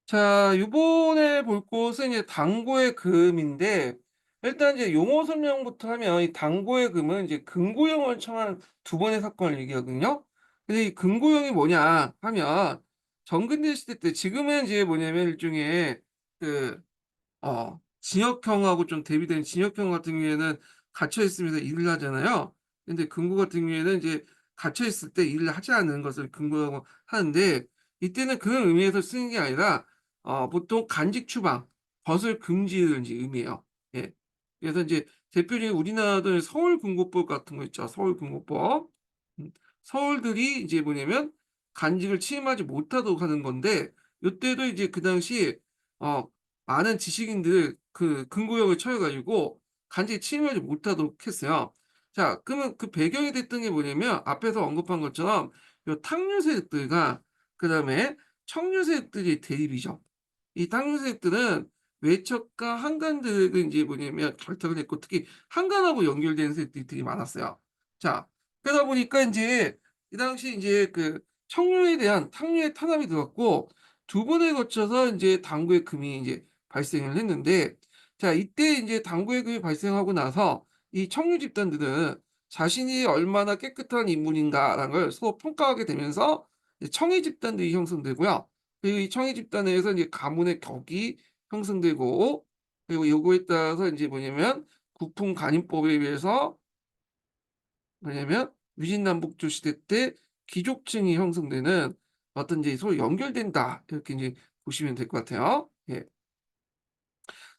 자, 요번에 볼 곳은 이제 당고의 금인데, 일단 이제 용어 설명부터 하면 이 당고의 금은 이제 금고형을 청한 두 번의 사건을 얘기하거든요. 근데 이 금고형이 뭐냐 하면 정근대 시대 때, 지금은 이제 뭐냐면 일종의 그 징역형하고 좀 대비되는, 징역형 같은 경우에는 갇혀 있으면서 일을 하잖아요. 근데 금고 같은 경우에는 이제 갇혀 있을 때 일을 하지 않는 것을 금고라고 하는데, 이때는 그런 의미에서 쓰는 게 아니라 보통 간직 추방, 벗을 금지를 인제 의미해요. 예. 그래서 인제 대표적인 우리나라도 서울금고법 같은 거 있죠. 서울금고법. 음. 서울들이 이제 뭐냐면 간직을 침해하지 못하도록 하는 건데, 요때도 이제 그 당시에 어 많은 지식인들 그 금고형을 처해 가지고 간직을 침해하지 못하도록 했어요. 자, 그러면 그 배경이 됐던 게 뭐냐면 앞에서 언급한 것처럼 요 탕류세력들과 그다음에 청류세력들의 대립이죠. 이 탕류세력들은 외척과 한간들을 인제 뭐냐면 결탁을 했고, 특히 한간하고 연결되는 세력들이 되게 많았어요. 자, 그러다 보니까 인제 이 당시 인제 그 청류에 대한 탕류의 탄압이 들어갔고, 두 번에 거쳐서 인제 당구의 금이 인제 발생을 했는데, 자 이때 인제 당구의 금이 발생하고 나서 이 청류 집단들은 자신이 얼마나 깨끗한 인물인가라는 걸 서로 평가하게 되면서 이제 청이 집단들이 형성되고요. 그리고 이 청이 집단 내에서 이제 가문의 격이 형성되고, 그리고 요거에 따라서 인제 뭐냐면 국풍 간인법에 의해서 뭐냐면 위진남북조 시대 때 귀족층이 형성되는 어떤 이제 서로 연결된다, 이렇게 인제 보시면 될 것 같아요. 예.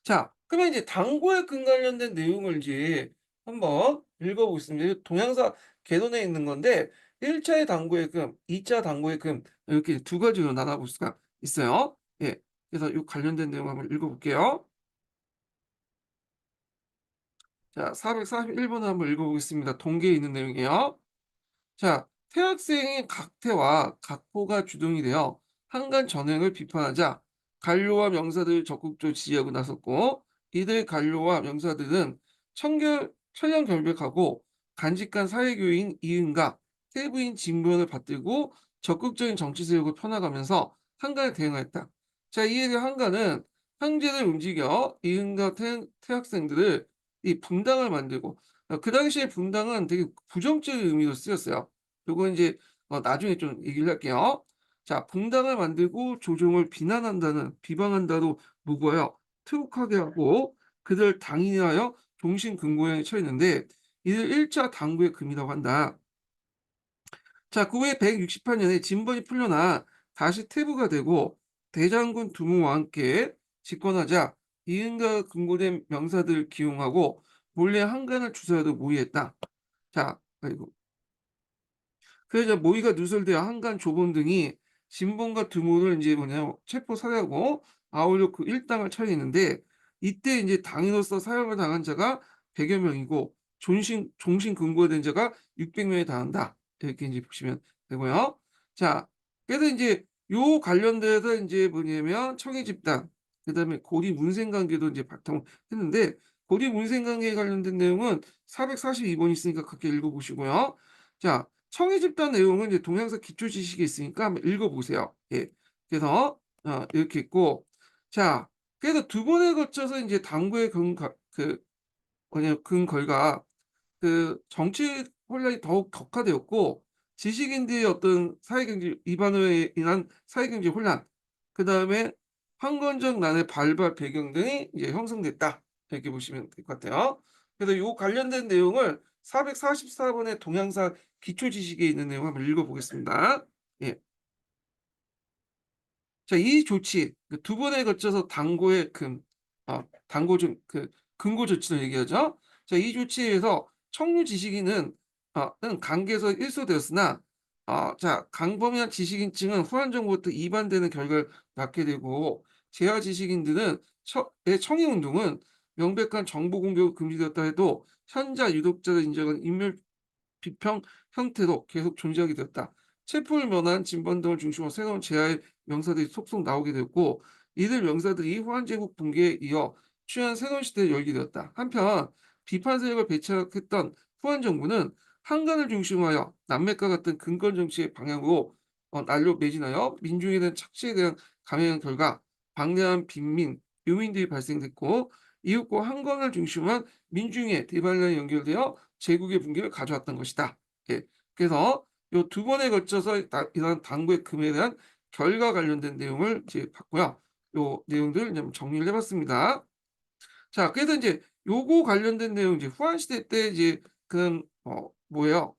자, 그러면 이제 당고의 금 관련된 내용을 이제 한번 읽어 보겠습니다. 이 동양사 개론에 있는 건데, 1 차의 당고의 금, 2차 당고의 금, 이렇게 두 가지로 나눠 볼 수가 있어요. 예. 그래서 요 관련된 내용 한번 읽어 볼게요. 자, 441 번을 한번 읽어 보겠습니다. 동계에 있는 내용이에요. 자, 태학생인 각태와 각포가 주동이 되어 한간 전횡을 비판하자 관료와 명사들을 적극적으로 지지하고 나섰고, 이들 관료와 명사들은 천년결백하고 간직한 사회교인 이은과 태부인 진보를 받들고 적극적인 정치 세력을 펴나가면서 한간에 대응하였다. 자, 이에 대해 한간은 황제를 움직여 이은과 태학생들을 이 분당을 만들고, 그 당시에 분당은 되게 부정적인 의미로 쓰였어요. 요거 인제 나중에 좀 얘기를 할게요. 자, 붕당을 만들고 조종을 비방한다로 묶어요. 투옥하게 하고 그들 당인하여 종신금고형에 처했는데, 이를 1차 당구의 금이라고 한다. 자, 그 후에 168 년에 진번이 풀려나 다시 퇴부가 되고 대장군 두무와 함께 집권하자 이응과 금고된 명사들을 기용하고 몰래 한간을 주서하도 모의했다. 자, 아이고. 그래서 모의가 누설되어 한간 조범 등이 진봉과 두모를 인제 뭐냐 체포 살해하고 아울러 그 일당을 처리했는데, 이때 인제 당인으로서 사형을 당한 자가 100여 명이고 종신 금고된 자가 600 명에 달한다. 이렇게 인제 보시면 되고요. 자, 그래서 인제 요 관련돼서 인제 뭐냐면 청해 집단, 그다음에 고리 문생 관계도 인제 발동을 했는데, 고리 문생 관계에 관련된 내용은 442번 있으니까 각각 읽어 보시고요. 자, 청해 집단 내용은 이제 동양사 기초 지식이 있으니까 한번 읽어 보세요. 예. 그래서 이렇게 있고, 자, 그래서 두 번에 거쳐서 인제 당부의 뭐냐 근거가 그 정치 혼란이 더욱 격화되었고, 지식인들의 어떤 사회경제 위반으로 인한 사회경제 혼란, 그다음에 황건적 난의 발발 배경 등이 이제 형성됐다. 이렇게 보시면 될 것 같아요. 그래서 요 관련된 내용을 444 번의 동양사 기초 지식에 있는 내용 한번 읽어 보겠습니다. 예. 자, 이 조치 그 두 번에 거쳐서 당고의 당고 좀 금고 조치를 얘기하죠. 자, 이 조치에 의해서 청류 지식인은 는 강계에서 일소되었으나, 자 강범위한 지식인층은 후한 정부부터 이반되는 결과를 낳게 되고, 재하 지식인들은 청해 운동은 명백한 정보 공격이 금지되었다 해도 현자 유독자를 인정한 인멸 비평 형태로 계속 존재하게 되었다. 체포를 면한 진보 등을 중심으로 새로운 제야의 명사들이 속속 나오게 되었고, 이들 명사들이 후한제국 붕괴에 이어 취한 새로운 시대를 열게 되었다. 한편 비판 세력을 배척했던 후한 정부는 한간을 중심으로 하여 남맥과 같은 근건 정치의 방향으로 난로 매진하여 민중에 대한 착취에 대한 감행한 결과 방대한 빈민, 유민들이 발생됐고 이웃과 한강을 중심으로 한 민중의 대반란이 연결되어 제국의 붕괴를 가져왔던 것이다. 예. 그래서 요 두 번에 걸쳐서 이러한 당구의 금에 대한 결과 관련된 내용을 이제 봤고요. 요 내용들 좀 정리를 해 봤습니다. 자, 그래서 인제 요거 관련된 내용 이제 후한 시대 때 이제 그런 뭐예요?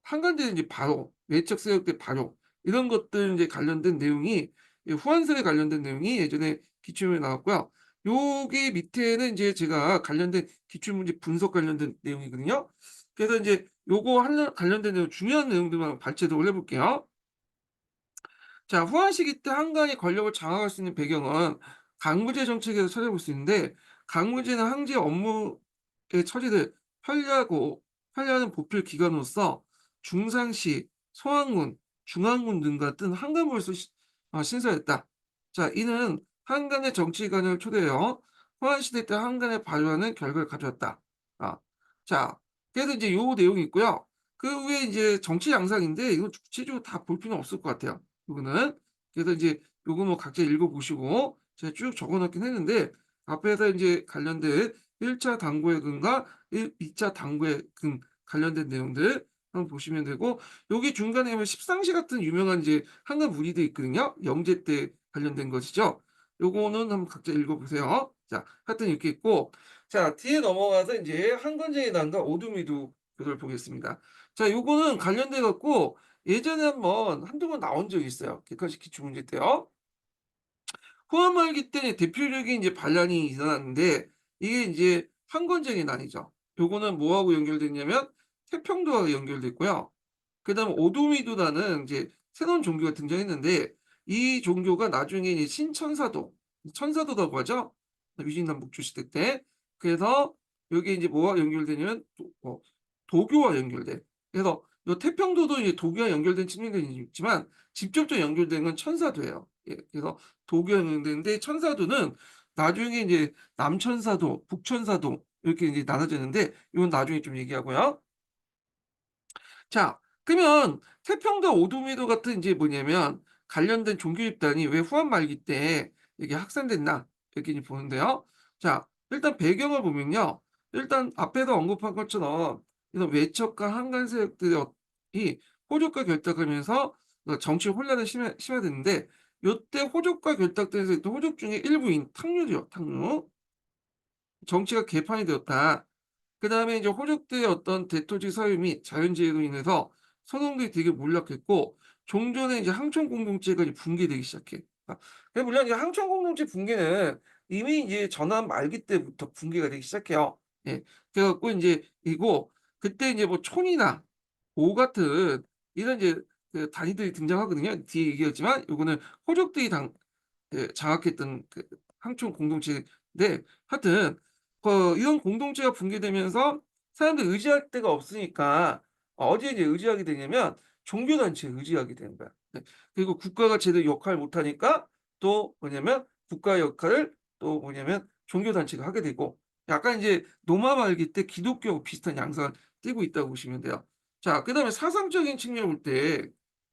한간대는 이제 바로 외척 세력 때 바로 이런 것들 인제 관련된 내용이 이 후한설에 관련된 내용이 예전에 기출문제 나왔고요. 요게 밑에는 인제 제가 관련된 기출문제 분석 관련된 내용이거든요. 그래서 인제 요거 관련된 내용 중요한 내용들만 발췌도를 해 볼게요. 자, 후한 시기 때 한간이 권력을 장악할 수 있는 배경은 강무제 정책에서 찾아볼 수 있는데 강무제는 황제의 업무의 처리를 편리하는 보필 기관으로서 중상시, 소항군, 중앙군 등 같은 한간부에서 신설했다. 자, 이는 한간의 정치관을 초대하여 후한 시대 때 한간에 발효하는 결과를 가져왔다. 아, 자, 그래서 이제 요 내용이 있고요. 그 후에 이제 정치 양상인데 이건 구체적으로 다 볼 필요는 없을 것 같아요. 요거는. 그래서 이제 요거 뭐 각자 읽어 보시고 제가 쭉 적어 놓긴 했는데 앞에서 인제 관련된 1차 당구의 근과 2차 당구의 근 관련된 내용들 한번 보시면 되고 여기 중간에 보면 십상시 같은 유명한 이제 한강 문의도 있거든요. 영제 때 관련된 것이죠. 요거는 한번 각자 읽어 보세요. 자, 하여튼 이렇게 있고 자, 뒤에 넘어가서 인제 한건제의 난과 오두미두 그걸 보겠습니다. 자, 요거는 관련돼 갖고 예전에 한두 번 나온 적이 있어요, 객관식 기출문제 때요. 포함 말기 때문에 대표적인 이제 반란이 일어났는데 이게 인제 판권적인 난이죠. 요거는 뭐하고 연결됐냐면 태평도하고 연결됐고요. 그다음에 오도미도라는 이제 새로운 종교가 등장했는데 이 종교가 나중에 이제 신천사도, 천사도라고 하죠. 위진남북조 시대 때. 그래서 요게 인제 뭐와 연결되냐면 도교와 연결돼. 그래서 요 태평도도 이제 도교와 연결된 측면이 있지만 직접적으로 연결된 건 천사도예요. 예. 그래서 도교와 연결되는데 천사도는 나중에 인제 남천사도, 북천사도 이렇게 인제 나눠지는데 이건 나중에 좀 얘기하고요. 자, 그러면 태평도 오도미도 같은 이제 뭐냐면 관련된 종교 집단이 왜 후한 말기 때 이게 확산됐나 이렇게 이제 보는데요. 자, 일단 배경을 보면요. 일단 앞에서 언급한 것처럼 이런 외척과 한간 세력들이 이 호족과 결탁하면서 정치 혼란이 심화됐는데 요때 호족과 결탁된 또 호족 중에 일부인 탕류죠, 탕류. 정치가 개판이 되었다. 그다음에 이제 호족들의 어떤 대토지 사유 및 자연재해로 인해서 선원들이 되게 몰락했고 종전에 이제 항천 공동체가 이제 붕괴되기 시작해. 물론 이제 항천 공동체 붕괴는 이미 이제 전환 말기 때부터 붕괴가 되기 시작해요. 예. 그래 갖고 인제 이고 그때 이제 뭐 촌이나 오 같은 이런 이제 그 단위들이 등장하거든요. 뒤에 얘기했지만 요거는 호족들이 장악했던 그 항촌 공동체인데 하여튼 이런 공동체가 붕괴되면서 사람들이 의지할 데가 없으니까 어디에 이제 의지하게 되냐면 종교 단체에 의지하게 되는 거야. 네. 그리고 국가가 제대로 역할을 못 하니까 또 뭐냐면 국가의 역할을 또 뭐냐면 종교 단체가 하게 되고 약간 이제 노마 말기 때 기독교하고 비슷한 양상을 띠고 있다고 보시면 돼요. 자, 그다음에 사상적인 측면을 볼 때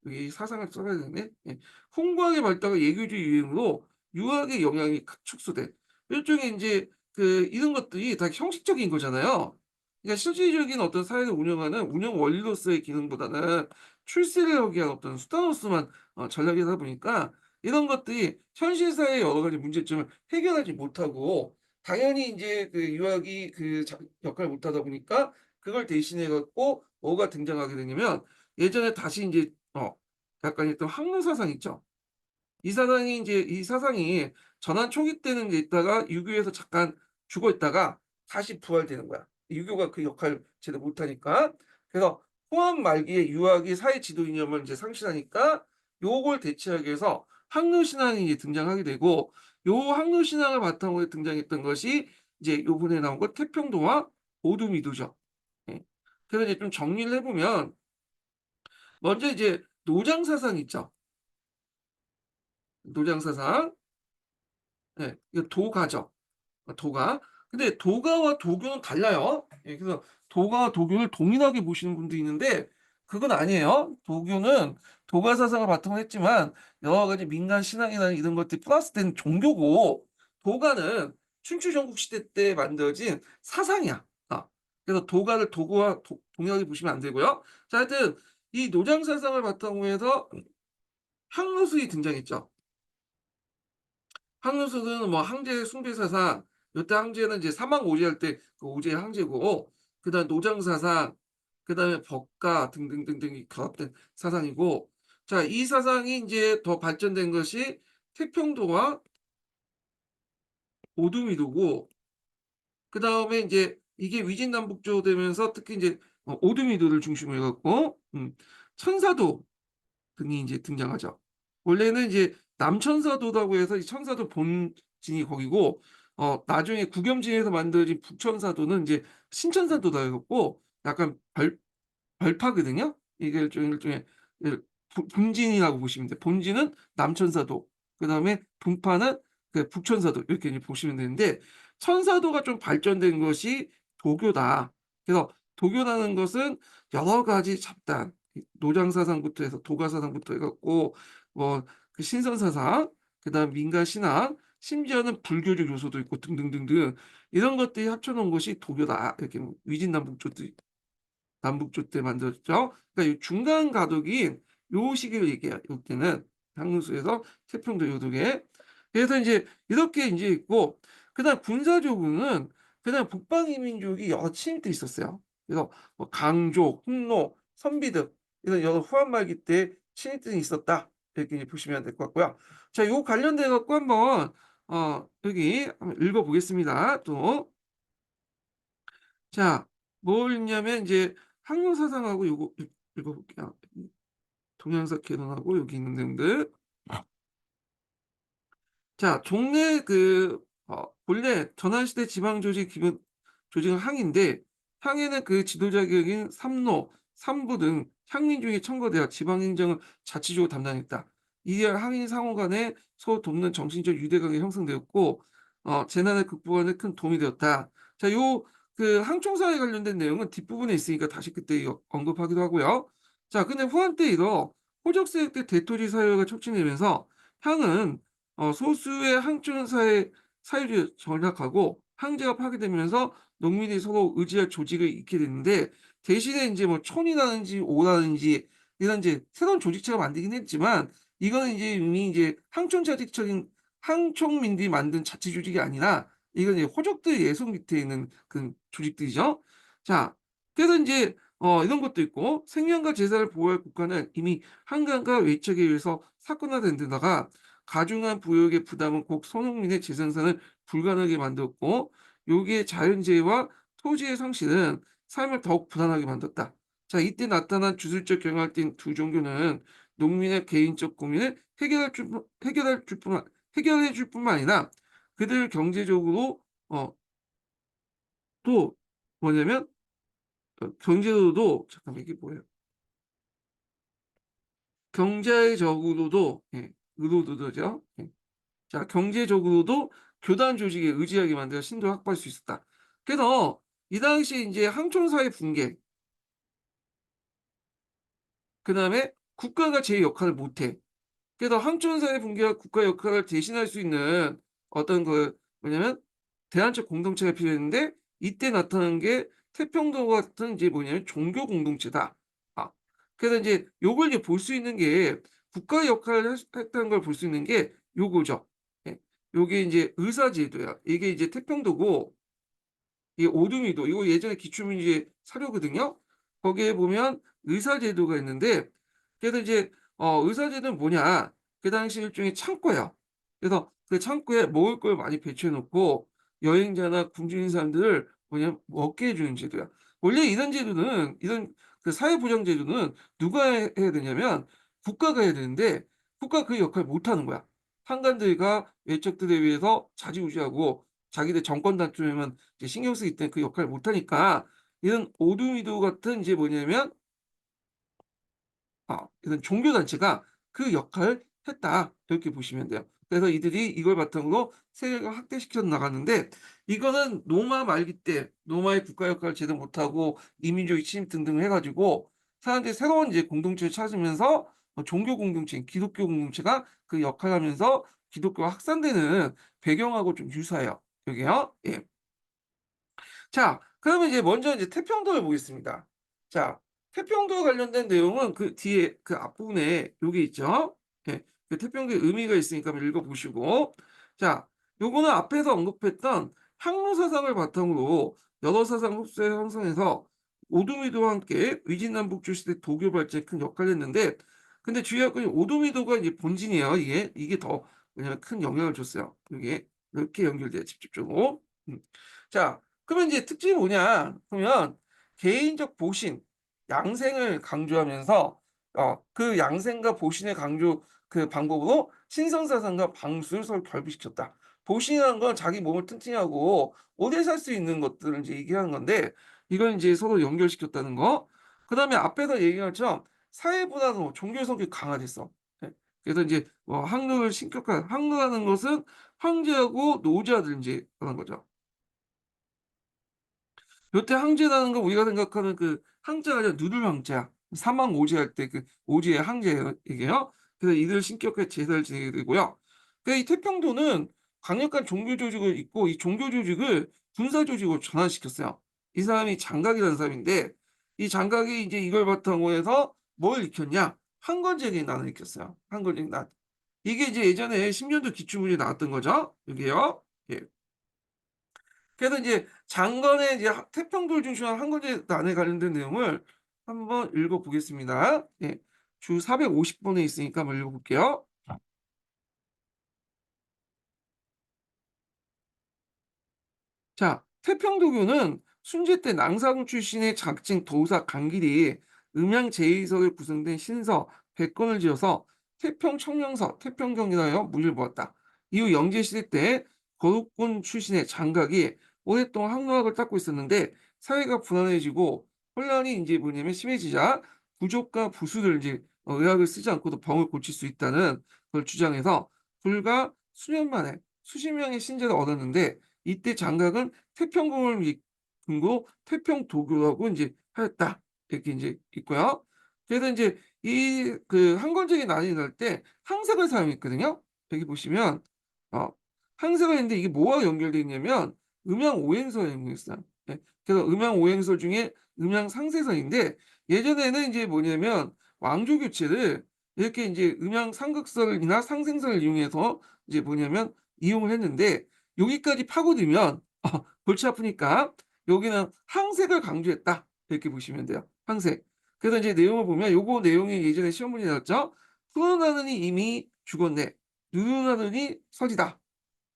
여기 사상을 써야 되네. 예. 홍광의 발달과 예교주의 유행으로 유학의 영향이 축소돼. 일종의 인제 이런 것들이 다 형식적인 거잖아요. 그러니까 실질적인 어떤 사회를 운영하는 운영 원리로서의 기능보다는 출세를 하기 위한 어떤 수단으로서만 전락이다 보니까 이런 것들이 현실 사회의 여러 가지 문제점을 해결하지 못하고 당연히 인제 유학이 역할을 못하다 보니까 그걸 대신해 갖고 뭐가 등장하게 되냐면 예전에 다시 인제 약간 했던 학문 사상 있죠. 이 사상이 전환 초기 때는 이제 있다가 유교에서 잠깐 죽어 있다가 다시 부활되는 거야. 유교가 그 역할을 제대로 못하니까. 그래서 포항 말기에 유학이 사회 지도 이념을 이제 상실하니까 요걸 대체하기 위해서 항로 신앙이 이제 등장하게 되고 요 항로 신앙을 바탕으로 등장했던 것이 이제 요번에 나온 것 태평도와 오두미도죠. 예. 그래서 이제 좀 정리를 해 보면 먼저 이제 노장 사상 있죠. 노장 사상. 예. 이거 도가죠. 도가. 근데 도가와 도교는 달라요. 예, 그래서 도가와 도교를 동일하게 보시는 분도 있는데 그건 아니에요. 도교는 도가 사상을 바탕으로 했지만 여러 가지 민간 신앙이나 이런 것들이 플러스된 종교고 도가는 춘추 전국 시대 때 만들어진 사상이야. 그래서 도가를 도구와 동일하게 보시면 안 되고요. 자, 하여튼 이 노장 사상을 바탕으로 해서 항로술이 등장했죠. 항로술은 뭐 항제 숭배 사상, 요때 항제는 이제 사망 오제할 때 그 오제의 항제고, 그다음 노장 사상, 그다음에 법가 등등등등이 결합된 사상이고, 자, 이 사상이 이제 더 발전된 것이 태평도와 오두미도고, 그다음에 이제 이게 위진남북조 되면서 특히 이제 오두미도를 중심으로 해 갖고 천사도 등이 이제 등장하죠. 원래는 이제 남천사도라고 해서 이 천사도 본진이 거기고, 나중에 국염진에서 만들어진 북천사도는 이제 신천사도다 해갖고 약간 별파거든요. 이게 일종의 분진이라고 보시면 돼요. 본진은 남천사도, 그다음에 분파는 그 북천사도, 이렇게 이제 보시면 되는데, 천사도가 좀 발전된 것이 도교다. 그래서 도교라는 것은 여러 가지 잡단, 노장사상부터 해서 도가사상부터 해갖고 그 신선사상, 그다음 민간신앙, 심지어는 불교적 요소도 있고 등등등등, 이런 것들이 합쳐놓은 것이 도교다. 이렇게 위진남북조 남북조 때 만들었죠. 그러니까 이 중간 가독인 요 시기를 얘기해요. 이때는 항로수에서 태평도 요독에. 그래서 이제 이렇게 이제 있고, 그다음 군사조국은 그다음 북방이민족이 여러 친일들이 있었어요. 그래서 뭐 강조, 훈노, 선비등 이런 여러 후한 말기 때 친일들이 있었다. 이렇게 이제 보시면 될 것 같고요. 자, 요 관련돼 갖고 한번 여기 한번 읽어보겠습니다. 또 자, 뭘 읽냐면 이제 항로사상하고 요거 읽어볼게요. 동양사 개론하고 여기 있는 내용들. 자, 종래 본래 전환시대 지방조직 기본 조직은 항인데, 항에는 그 지도자격인 삼로, 삼부 등 향민 중에 첨거되어 지방행정을 자치적으로 담당했다. 이에 항인 상호 간에 서로 돕는 정신적 유대관계 형성되었고, 재난을 극복하는 데 큰 도움이 되었다. 자, 그 항총사에 관련된 내용은 뒷부분에 있으니까 다시 그때 언급하기도 하고요. 자, 근데 후한 때 이어 호적세력 때 대토지 사회가 촉진되면서 향은 소수의 항촌 사회주의 전락하고 황제가 파괴되면서 농민이 서로 의지할 조직을 잃게 되는데, 대신에 이제 뭐 촌이라든지 오라든지 이런 이제 새로운 조직체가 만들긴 했지만, 이거는 이제 이미 이제 항촌 자직적인 항촌민들이 만든 자치 조직이 아니라 이건 이제 호족들 예속 밑에 있는 그 조직들이죠. 자, 그래서 이제 이런 것도 있고, 생명과 재산을 보호할 국가는 이미 한강과 외척에 의해서 사건화된 데다가 가중한 부역의 부담은 곧 손흥민의 재생산을 불가능하게 만들었고, 요기에 자연재해와 토지의 상실은 삶을 더욱 불안하게 만들었다. 자, 이때 나타난 주술적 경향을 띤 두 종교는 농민의 개인적 고민을 해결해 줄 뿐만 아니라 그들 경제적으로 또 뭐냐면 경제적으로도, 잠깐만 이게 뭐예요? 경제적으로도, 예, 의료도죠. 예. 자, 경제적으로도 교단 조직에 의지하게 만들어 신도를 확보할 수 있었다. 그래서 이 당시 이제 항촌사회 붕괴, 그다음에 국가가 제 역할을 못해. 그래서 항촌사회 붕괴와 국가 역할을 대신할 수 있는 어떤 뭐냐면 대안적 공동체가 필요했는데, 이때 나타난 게 태평도 같은 이제 뭐냐면 종교 공동체다. 아, 그래서 이제 요걸 이제 볼 수 있는 게, 국가 역할을 했다는 걸 볼 수 있는 게 요거죠. 예. 요게 이제 의사제도야. 이게 이제 태평도고, 이 오두미도 이거 예전에 기출문제 사료거든요. 거기에 보면 의사제도가 있는데, 그래서 이제 의사제도는 뭐냐? 그 당시 일종의 창고예요. 그래서 그 창고에 먹을 걸 많이 배치해 놓고 여행자나 굶주린 사람들을 뭐냐 먹게 해주는 제도야. 원래 이런 제도는, 이런 그 사회보장제도는 누가 해야 되냐면 국가가 해야 되는데, 국가가 그 역할을 못 하는 거야. 한간들과 외척들에 의해서 좌지우지하고 자기들 정권 다툼에만 이제 신경 쓰기 때문에 그 역할을 못 하니까, 이런 오두미도 같은 이제 뭐냐면 이런 종교 단체가 그 역할을 했다. 이렇게 보시면 돼요. 그래서 이들이 이걸 바탕으로 세력을 확대시켜 나갔는데, 이거는 노마 말기 때 노마의 국가 역할을 제대로 못하고 이민족의 침입 등등 해 가지고 사람들이 새로운 이제 공동체를 찾으면서 종교 공동체, 기독교 공동체가 그 역할을 하면서 기독교가 확산되는 배경하고 좀 유사해요. 요게요. 예. 자, 그러면 이제 먼저 이제 태평도를 보겠습니다. 자, 태평도 관련된 내용은 그 뒤에 그 앞부분에 요게 있죠. 예. 그 태평도의 의미가 있으니까 한번 읽어 보시고. 자, 요거는 앞에서 언급했던 항로 사상을 바탕으로 여러 사상 흡수에 형성해서 오도미도와 함께 위진남북조 시대 도교 발전에 큰 역할을 했는데, 근데 주의할 건 오도미도가 이제 본진이에요. 이게 더 왜냐면 큰 영향을 줬어요. 이게 이렇게 연결돼요, 직접적으로. 음. 자, 그러면 이제 특징이 뭐냐? 그러면 개인적 보신, 양생을 강조하면서 그 양생과 보신의 강조 그 방법으로 신성사상과 방수를 서로 결부시켰다. 보신이라는 건 자기 몸을 튼튼히 하고 오래 살 수 있는 것들을 이제 얘기하는 건데, 이걸 이제 서로 연결시켰다는 거. 그다음에 앞에서 얘기한 것처럼 사회보다는 종교 성격이 강화됐어. 예. 그래서 이제 항로를 신격화, 항로라는 것은 황제하고 노제를 이제 하는 거죠. 요때 항제라는 건 우리가 생각하는 그 항자가 아니라 누를 황제야. 사망 오제할 때 그 오제의 항제예요, 이게요. 그래서 이들 신격화해 제사를 지내게 되고요. 이 태평도는 강력한 종교 조직을 잇고 이 종교 조직을 군사 조직으로 전환시켰어요. 이 사람이 장각이라는 사람인데, 이 장각이 이제 이걸 바탕으로 해서 뭘 익혔냐? 한건제기 난을 익혔어요. 한건제기 난. 이게 이제 예전에 10년도 기출문제 나왔던 거죠. 여기요. 예. 그래서 이제 장건의 이제 태평도를 중심한 한건제 난에 관련된 내용을 한번 읽어 보겠습니다. 예. 주 450번에 있으니까 한번 읽어 볼게요. 자, 태평도교는 순제 때 낭사군 출신의 작증 도사 강길이 음양 제의석에 구성된 신서 100권을 지어서 태평청령서, 태평경이라여 문을 보았다. 이후 영제시대 때 거국군 출신의 장각이 오랫동안 항로학을 닦고 있었는데, 사회가 불안해지고 혼란이 이제 뭐냐면 심해지자 부족과 부수를 이제 의학을 쓰지 않고도 병을 고칠 수 있다는 걸 주장해서 불과 수년 만에 수십 명의 신자를 얻었는데, 이때 장각은 태평궁을 근거 태평도교라고 이제 하였다. 이렇게 이제 있고요. 그래서 이제 이 그 한건적인 난이 날 때 항색을 사용했거든요. 여기 보시면 어 항색을 했는데 이게 뭐와 연결되어 있냐면 음양 오행서에 연결했어요. 예. 그래서 음양 오행서 중에 음양 상세선인데, 예전에는 이제 뭐냐면 왕조 교체를 이렇게 이제 음양 상극설이나 상생설을 이용해서 이제 뭐냐면 이용을 했는데, 여기까지 파고들면 골치 아프니까 여기는 항색을 강조했다. 이렇게 보시면 돼요. 항색. 그래서 이제 내용을 보면 요거 내용이 예전에 시험 문제 나왔죠. 푸른하느니 이미 죽었네. 누르나느니 서리다.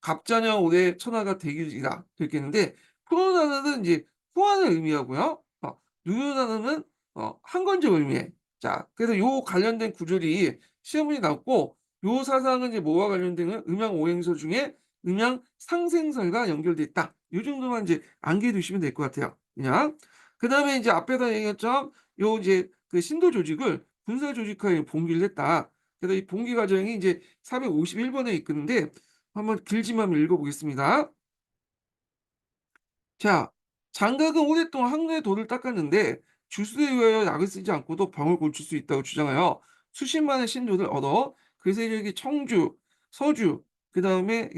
갑자녀 올해 천하가 대길이다. 이렇게 했는데, 프로나는 이제 후환을 의미하고요. 누르나는 한건적 의미해. 자, 그래서 요 관련된 구절이 시험문제 나왔고, 요 사상은 이제 뭐와 관련된 음양 오행서 중에 음양 상생설과 연결돼 있다. 요 정도만 이제 암기해 두시면 될 것 같아요. 그냥. 그다음에 이제 앞에서 얘기했죠. 요 이제 그 신도 조직을 군사 조직화에 봉기를 했다. 그래서 이 봉기 과정이 이제 451번에 있는데, 한번 길지만 읽어보겠습니다. 자, 장각은 오랫동안 항로의 돌을 닦았는데 주술에 의하여 약을 쓰지 않고도 병을 고칠 수 있다고 주장하여 수십만의 신도를 얻어 그 세력이 청주, 서주, 그 다음에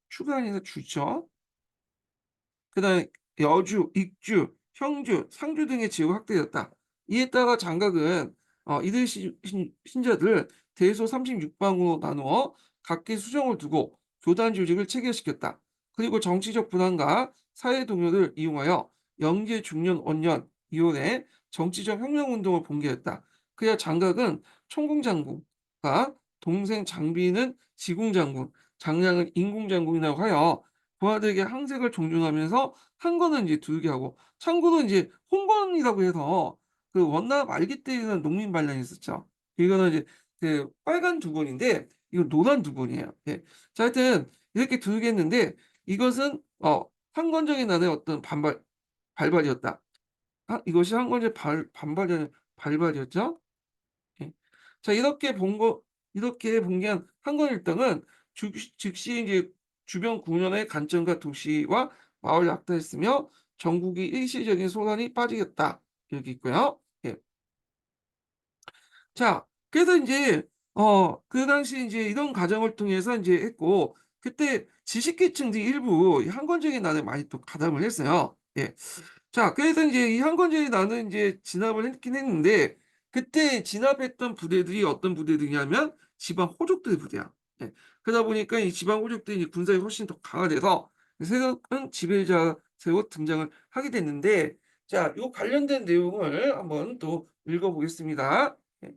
추가 아니라 주죠. 그다음에 여주, 익주, 형주, 상주 등의 지역을 확대했다. 이에 따라 장각은 이들 신자들을 대소 36방으로 나누어 각기 수정을 두고 교단 조직을 체계시켰다. 그리고 정치적 분란과 사회 동요를 이용하여 영제 중년 원년 이혼에 정치적 혁명운동을 봉기했다. 그야 장각은 총공장군과 동생 장비는 지공장군, 장량은 인공장군이라고 하여 부하들에게 항색을 존중하면서 한권은 이제 두게 하고, 참고로 이제 홍건이라고 해서 그 원나 말기 때에는 농민 반란이 있었죠. 이거는 이제 그 빨간 두건인데 이거 노란 두건이에요. 예. 자, 하여튼 이렇게 두게 했는데, 이것은 한건적인 난의 어떤 발발이었다. 이것이 한건의 반발이 발발이었죠. 예. 자, 이렇게 본게한 한권 일당은 즉시 이제 주변 구현의 간청과 도시와 마을 약탈했으며 전국이 일시적인 소란이 빠지겠다. 이렇게 있고요. 예. 자, 그래서 인제 그 당시 인제 이런 과정을 통해서 인제 했고, 그때 지식계층들이 일부 이 한건적인 난에 많이 또 가담을 했어요. 예. 자, 그래서 인제 이 한건적인 난은 인제 진압을 했긴 했는데, 그때 진압했던 부대들이 어떤 부대들이냐면 지방 호족들 부대야. 예. 그러다 보니까 이 지방 호족들이 군사력이 훨씬 더 강화돼서 새로운 지배자세로 등장을 하게 됐는데, 자, 요 관련된 내용을 한번 또 읽어 보겠습니다. 예.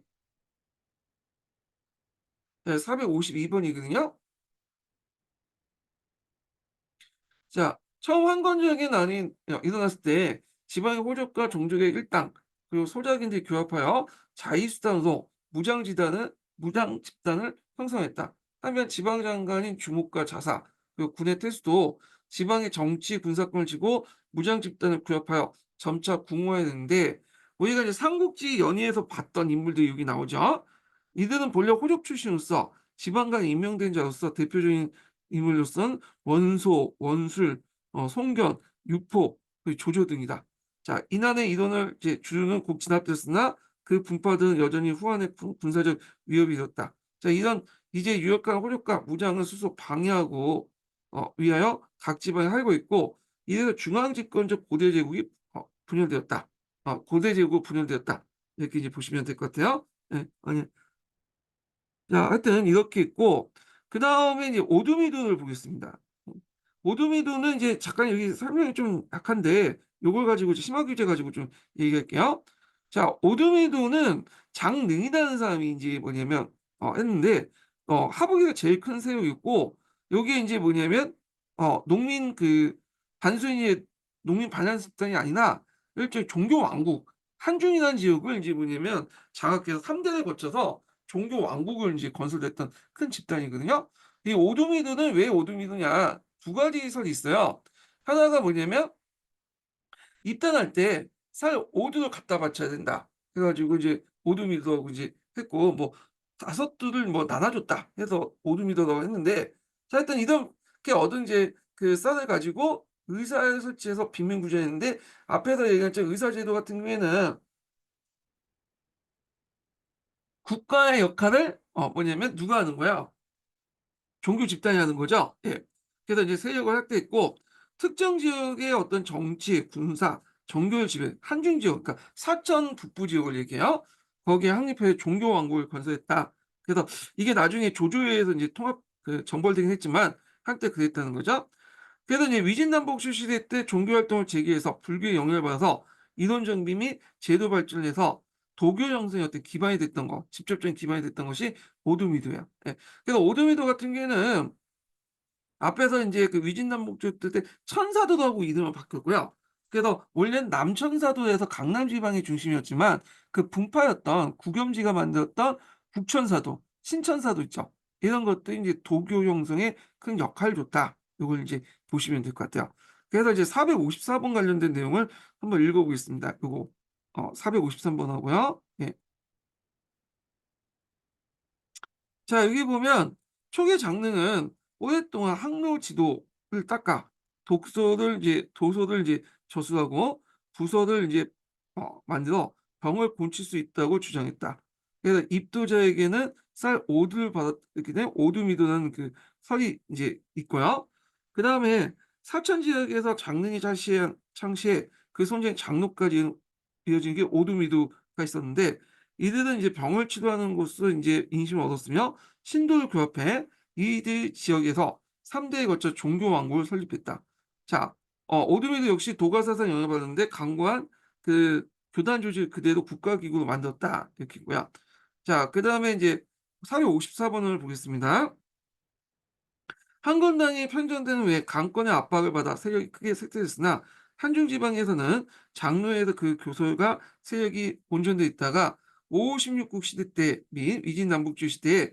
네, 452 번이거든요. 자, 처음 한건적인 난이 일어났을 때 지방의 호족과 종족의 일당 그리고 소작인들이 교합하여 자위수단으로 무장 집단을 형성했다. 하면 지방 장관인 주목과 자사 그리고 군의 태수도 지방의 정치 군사권을 쥐고 무장 집단을 구협하여 점차 궁화했는데, 우리가 이제 삼국지 연의에서 봤던 인물들이 여기 나오죠. 이들은 본래 호족 출신으로서 지방간에 임명된 자로서 대표적인 인물로서는 원소, 원술, 송견, 유포, 그리고 조조 등이다. 자, 이난의 이론을 이제 주류는 곧 진압됐으나 그 분파들은 여전히 후한의 군사적 위협이 있었다. 자, 이런 이제 유력한 호족과 무장을 스스로 방해하고 위하여 각 지방에 살고 있고, 이래서 중앙 집권적 고대 제국이 분열되었다. 고대 제국 분열되었다. 이렇게 이제 보시면 될 것 같아요. 예. 아니, 자, 하여튼 이렇게 있고, 그다음에 이제 오두미도를 보겠습니다. 오두미도는 이제 잠깐 여기 설명이 좀 약한데 요걸 가지고 이제 심화 규제 가지고 좀 얘기할게요. 자, 오두미도는 장능이라는 사람이 인제 뭐냐면 했는데, 하부기가 제일 큰 세력이었고, 요게 인제 뭐냐면 농민 단순히 농민 반환 집단이 아니라 일종의 종교 왕국, 한중이라는 지역을 인제 뭐냐면 장악해서 3 대를 거쳐서 종교 왕국을 인제 건설했던 큰 집단이거든요. 이 오두미도는 왜 오두미도냐, 두 가지 설이 있어요. 하나가 뭐냐면 입단할 때 쌀 5두를 갖다 바쳐야 된다. 그래 가지고 이제 오두미도하고 이제 했고, 뭐 5 두를 뭐 나눠 줬다 해서 오두미도라고 했는데, 자, 하여튼 이렇게 얻은 이제 그 쌀을 가지고 의사를 설치해서 빈민구제했는데, 앞에서 얘기한 의사제도 같은 경우에는 국가의 역할을 뭐냐면 누가 하는 거야? 종교 집단이 하는 거죠. 예. 그래서 이제 세력을 확대했고, 특정 지역의 어떤 정치, 군사, 종교를 지배 한중 지역, 그러니까 사천 북부 지역을 얘기해요. 거기에 확립해 종교 왕국을 건설했다. 그래서 이게 나중에 조조에서 이제 통합 정벌되긴 했지만 한때 그랬다는 거죠. 그래서 이제 위진남북 시대 때 종교 활동을 재개해서 불교의 영향을 받아서 이론 정비 및 제도 발전을 해서 도교 형성의 어떤 기반이 됐던 거, 직접적인 기반이 됐던 것이 오두미도야. 예. 그래서 오두미도 같은 경우에는 앞에서 인제 그 위진남북조 때 천사도라고 이름을 바꿨고요. 그래서 원래는 남천사도에서 강남 지방이 중심이었지만 그 분파였던 국염지가 만들었던 북천사도, 신천사도 있죠. 이런 것들이 인제 도교 형성에 큰 역할을 줬다. 요걸 인제 보시면 될 것 같아요. 그래서 이제 454번 관련된 내용을 한번 읽어 보겠습니다. 요거 453 번하고요. 예. 자, 여기 보면 초기 장르는 오랫동안 항로 지도를 닦아 도서를 이제 저술하고 부서를 이제 만들어 병을 고칠 수 있다고 주장했다. 그래서 입도자에게는 쌀 오두를 받았기 때문에 오두미도라는 그 설이 이제 있고요. 그다음에 사천 지역에서 장릉이 창시해 그 손자인 장로까지 이어진 게 오두미도가 있었는데, 이들은 이제 병을 치료하는 곳으로 인제 인심을 얻었으며 신도를 교합해 이들 지역에서 3 대에 걸쳐 종교 왕국을 설립했다. 자, 오두미도 역시 도가사상 영향을 받았는데 강고한 그 교단 조직을 그대로 국가기구로 만들었다. 이렇게 있고요. 자, 그다음에 인제 454 번을 보겠습니다. 한건당이 편전되는 후에 강권의 압박을 받아 세력이 크게 쇠퇴했으나 한중 지방에서는 장로에서 그 교설과 세력이 본전돼 있다가 5, 16국 시대 때 및 위진 남북주 시대에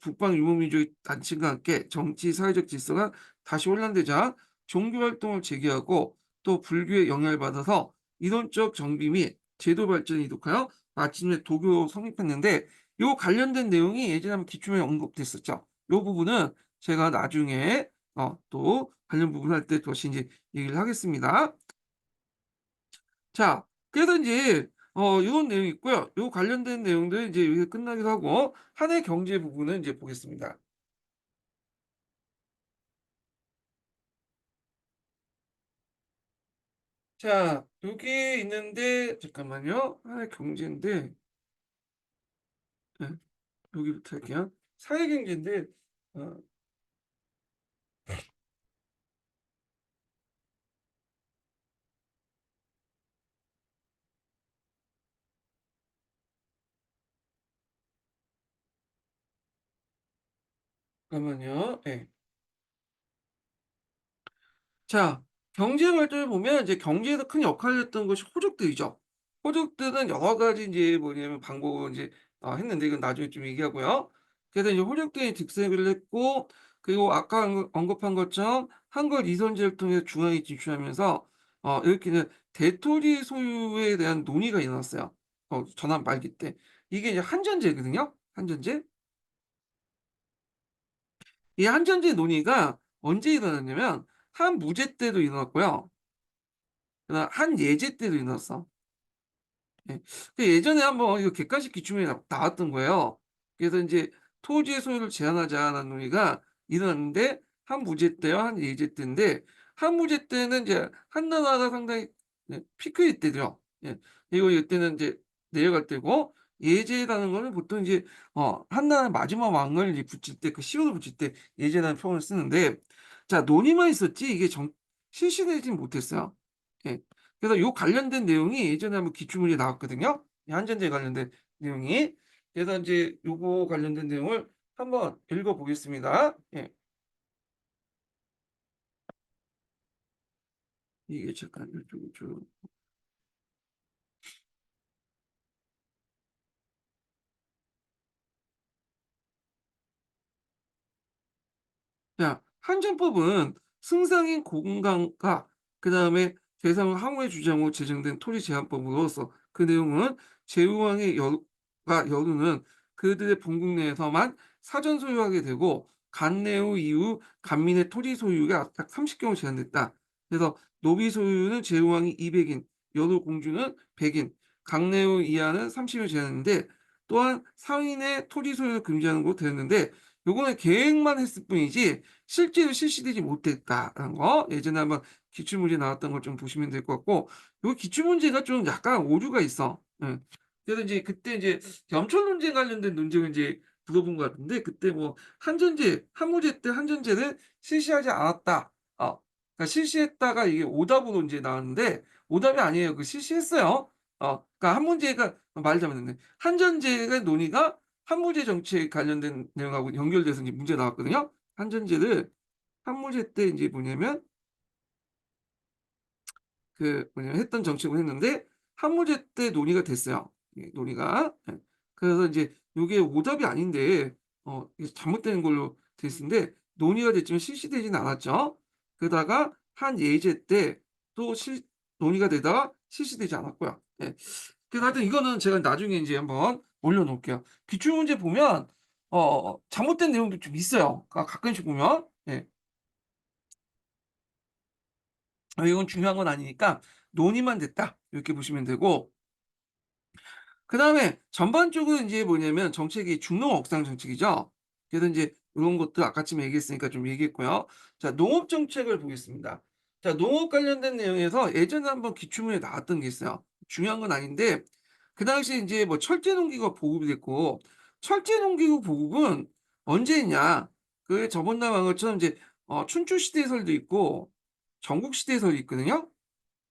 북방 유목민주의 단층과 함께 정치 사회적 질서가 다시 혼란되자 종교 활동을 재개하고 또 불교의 영향을 받아서 이론적 정비 및 제도 발전에 이룩하여 마침내 도교 성립했는데, 요 관련된 내용이 예전에 한번 기초에 언급됐었죠. 요 부분은 제가 나중에 또 관련 부분 할 때 다시 인제 얘기를 하겠습니다. 자, 그래서 인제 요런 내용이 있고요. 요 관련된 내용들은 이제 여기서 끝나기도 하고 한 해 경제 부분은 이제 보겠습니다. 자, 요게 있는데 잠깐만요. 한 해 경제인데 예, 여기부터 할게요. 사회 경제인데 어 잠깐만요. 예. 자, 경제 발전을 보면 이제 경제에서 큰 역할을 했던 것이 호족들이죠. 호족들은 여러 가지 인제 뭐냐면 방법을 인제 했는데 이건 나중에 좀 얘기하고요. 그래서 이제 호족들이 득세를 했고 그리고 아까 언급한 것처럼 한글 이선제를 통해 중앙에 진출하면서 이렇게 이제 대토지 소유에 대한 논의가 일어났어요, 전환 말기 때. 이게 이제 한전제거든요, 한전제. 이 한전제 논의가 언제 일어났냐면 한무제 때도 일어났고요. 그다음 한예제 때도 일어났어. 예. 예전에 한번 이거 객관식 기준이 나왔던 거예요. 그래서 인제 토지의 소유를 제한하자라는 논의가 일어났는데 한무제 때와 한예제 때인데 한무제 때는 이제 한나라가 상당히 피크일 때죠. 예. 그리고 이때는 인제 내려갈 때고 예제라는 거는 보통 이제 한나라의 마지막 왕을 이제 붙일 때 그 시호를 붙일 때 예제라는 표현을 쓰는데 자 논의만 있었지 이게 실시되진 못했어요. 예. 그래서 요 관련된 내용이 예전에 한번 기출문제에 나왔거든요. 이 한전제 관련된 내용이. 그래서 인제 요거 관련된 내용을 한번 읽어 보겠습니다. 예. 이게 잠깐 요쪽으로 좀 자, 한전법은 승상인 공간과 그다음에 대상을 항호해 주자고 제정된 토지 제한법으로서 그 내용은 제후왕의 여가 여부는 그들의 본국 내에서만 사전 소유하게 되고 간내후 이후 간민의 토지 소유가 딱 30경우 제한됐다. 그래서 노비 소유는 제후왕이 200인, 여도 공주는 100인, 강내후 이하는 30일 제한인데 또한 상인의 토지 소유를 금지하는 것도 되었는데 요거는 계획만 했을 뿐이지 실제로 실시되지 못했다라는 거 예전에 한번 기출문제 나왔던 걸 좀 보시면 될 것 같고 요 기출문제가 좀 약간 오류가 있어. 예. 그래서 인제 그때 인제 염촌 논제 관련된 논쟁을 인제 물어본 것 같은데 그때 뭐 한전제 한무제 때 한전제를 실시하지 않았다. 그러니까 실시했다가 이게 오답으로 인제 나왔는데 오답이 아니에요. 그 실시했어요. 그러니까 한 문제가 말 잘못했네. 한전제의 논의가 한무제 정책 관련된 내용하고 연결돼서 이제 문제가 나왔거든요. 한전제를 한무제 때 인제 뭐냐면 그 뭐냐면 했던 정책을 했는데 한무제 때 논의가 됐어요. 논의가. 예. 그래서 인제 요게 오답이 아닌데 이게 잘못된 걸로 돼 있는데 논의가 됐지만 실시되지는 않았죠. 그러다가 한예제 때 또 논의가 되다가 실시되지 않았고요. 예. 그래서 하여튼 이거는 제가 나중에 인제 한번 올려 놓을게요. 기출 문제 보면 잘못된 내용도 좀 있어요. 가끔씩 보면. 예. 이건 중요한 건 아니니까 논의만 됐다. 이렇게 보시면 되고 그다음에 전반적으로 인제 뭐냐면 정책이 중농 억상 정책이죠. 그래서 인제 요런 것도 아까쯤에 얘기했으니까 좀 얘기했고요. 자 농업 정책을 보겠습니다. 자 농업 관련된 내용에서 예전에 한번 기출문제 나왔던 게 있어요. 중요한 건 아닌데 그 당시에 인제 뭐 철제 농기구가 보급이 됐고 철제 농기구 보급은 언제 했냐. 그 저번 날 말한 것처럼 이제 춘추 시대설도 있고 전국 시대설이 있거든요.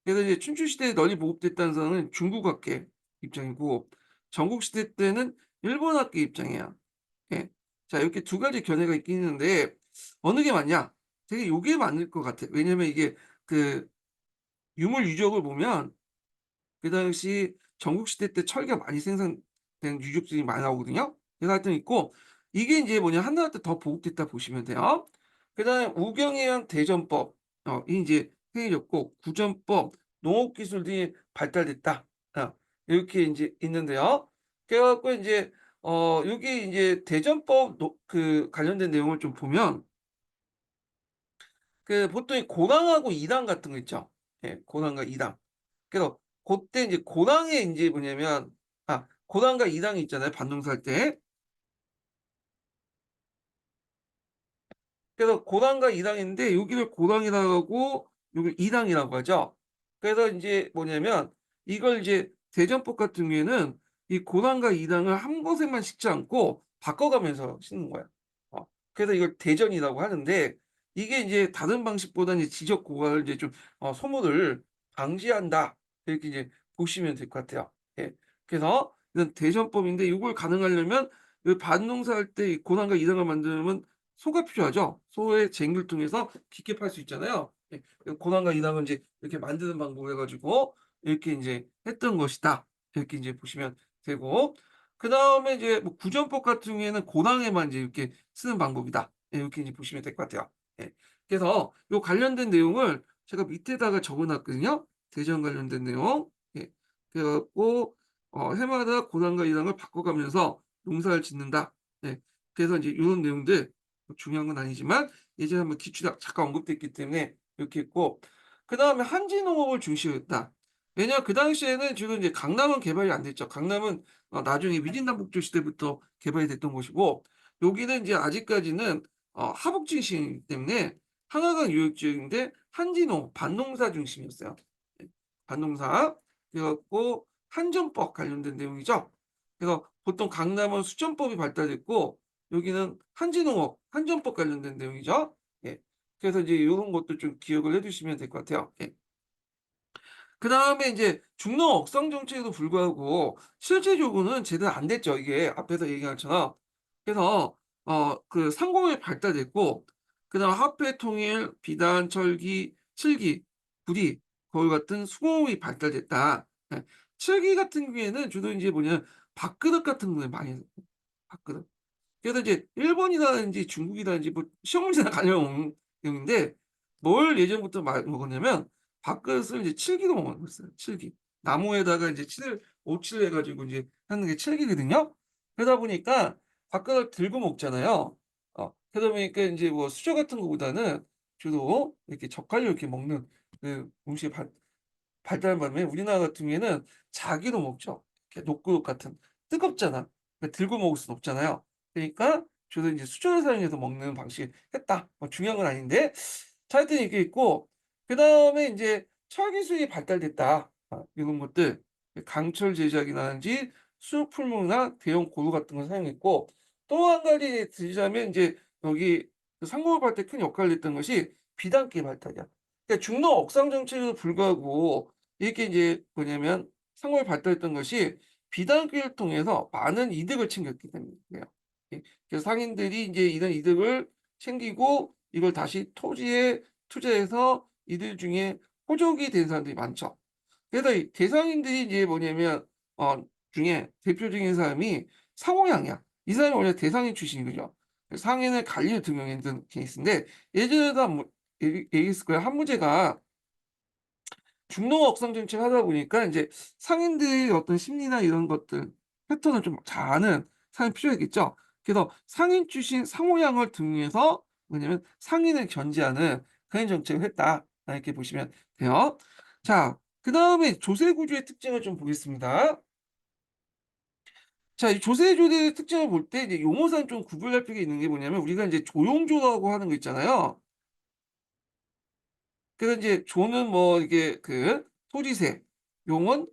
그래서 이제 춘추시대에 널리 보급됐다는 사람은 중국학계 입장이고 전국시대 때는 일본학계 입장이에요. 예. 자 이렇게 두 가지 견해가 있긴 있는데 어느 게 맞냐? 되게 요게 맞을 것 같아. 왜냐면 이게 그 유물 유적을 보면 그 당시 전국시대 때 철기가 많이 생산된 유적들이 많이 나오거든요. 그래서 하여튼 있고 이게 인제 뭐냐 한나라 때 더 보급됐다 보시면 돼요. 그다음에 우경이랑 대전법 이 인제 행해졌고 구전법, 농업기술이 발달됐다. 이렇게 인제 있는데요. 그래 갖고 인제 요게 인제 대전법 그 관련된 내용을 좀 보면 그 보통 이 고랑하고 이랑 같은 거 있죠. 예 고랑과 이랑. 그래서 고때 이제 고당에 인제 뭐냐면 고당과 이당이 있잖아요, 반동사 할 때. 그래서 고당과 이당인데 여기를 고당이라고 하고 여기를 이당이라고 하죠. 그래서 인제 뭐냐면 이걸 이제 대전법 같은 경우에는 이 고당과 이당을 한 곳에만 싣지 않고 바꿔가면서 싣는 거야. 어 그래서 이걸 대전이라고 하는데 이게 인제 다른 방식보다는 이제 지적 고갈을 이제 좀 소모를 방지한다. 이렇게 이제 보시면 될 것 같아요. 예. 그래서 이건 대전법인데 요걸 가능하려면 이 반농사 할 때 이 고당과 이당을 만들면 소가 필요하죠. 소의 쟁기를 통해서 깊게 팔 수 있잖아요. 예. 고난과 이당을 인제 이렇게 만드는 방법을 해 가지고 이렇게 인제 했던 것이다. 이렇게 인제 보시면 되고 그다음에 이제 뭐 구전법 같은 경우에는 고당에만 이제 이렇게 쓰는 방법이다. 예 이렇게 이제 보시면 될 것 같아요. 예. 그래서 요 관련된 내용을 제가 밑에다가 적어 놨거든요. 대전 관련된 내용. 예. 그래 갖고 해마다 고난과 이당을 바꿔가면서 농사를 짓는다. 예. 그래서 인제 요런 내용들 뭐 중요한 건 아니지만 예전에 한번 기초가 잠깐 언급됐기 때문에 이렇게 했고 그다음에 한진농업을 중시했다. 왜냐하면 그 당시에는 지금 이제 강남은 개발이 안 됐죠. 강남은 나중에 위진남북조 시대부터 개발이 됐던 곳이고 여기는 인제 아직까지는 하북 중심이기 때문에 한화강 유역 지역인데 한진농 반농사 중심이었어요. 예. 반농사. 그래 갖고 한전법 관련된 내용이죠. 그래서 보통 강남은 수전법이 발달됐고 여기는 한진농업, 한전법 관련된 내용이죠. 예. 그래서 이제 요런 것도 좀 기억을 해 두시면 될 것 같아요. 예. 그다음에 인제 중농 억상 정책에도 불구하고 실제적으로는 제대로 안 됐죠, 이게 앞에서 얘기한 것처럼. 그래서 그 상공업이 발달됐고 그다음 화폐 통일, 비단, 철기, 칠기, 구리 거울 같은 수공업이 발달됐다. 예. 칠기 같은 경우에는 주로 인제 뭐냐면 밥그릇 같은 거에 많이 밥그릇. 그래서 이제 일본이라든지 중국이라든지 뭐 시험 문제나 관련 내용인데 뭘 예전부터 먹었냐면 밥그릇을 이제 칠기로 먹었어요, 칠기. 나무에다가 이제 칠을 오칠을 해 가지고 인제 하는 게 칠기거든요. 그러다 보니까 밥그릇 들고 먹잖아요. 그러다 보니까 인제 뭐 수저 같은 거보다는 주로 이렇게 젓갈로 이렇게 먹는 그 음식이 발달한 반면에 우리나라 같은 경우에는 자기로 먹죠. 이렇게 녹두국 같은 뜨겁잖아. 그러니까 들고 먹을 수는 없잖아요. 그러니까 주로 인제 수저를 사용해서 먹는 방식을 했다. 뭐 중요한 건 아닌데 자 하여튼 이게 있고 그다음에 인제 철기술이 발달됐다. 이런 것들 강철 제작이라든지 수입 풀무나 대형 고루 같은 걸 사용했고 또 한 가지 드리자면 인제 여기 그 상공업할 때 큰 역할을 했던 것이 비단기 발달이야. 그러니까 중농 억상 정책에도 불구하고 이렇게 인제 뭐냐면 상호에 발달했던 것이 비단기를 통해서 많은 이득을 챙겼기 때문이에요. 예. 그래서 상인들이 인제 이런 이득을 챙기고 이걸 다시 토지에 투자해서 이들 중에 호족이 된 사람들이 많죠. 그래서 이 대상인들이 이제 뭐냐면 중에 대표적인 사람이 상호양이야. 이 사람이 원래 대상인 출신이거든요. 상인을 관리로 등용했던 케이스인데 예전에도 한번 얘기했을 거예요. 한무제가 중농 억상 정책을 하다 보니까 인제 상인들의 어떤 심리나 이런 것들 패턴을 좀 잘 아는 사람이 필요했겠죠. 그래서 상인 출신 상호양을 등용해서 뭐냐면 상인을 견제하는 그런 정책을 했다. 이렇게 보시면 돼요. 자 그다음에 조세 구조의 특징을 좀 보겠습니다. 자 이 조세 구조의 특징을 볼 때 이제 용어상 좀 구분할 필요가 있는 게 뭐냐면 우리가 인제 조용조라고 하는 거 있잖아요. 그래서 인제 조는 뭐 이게 그 토지세, 용은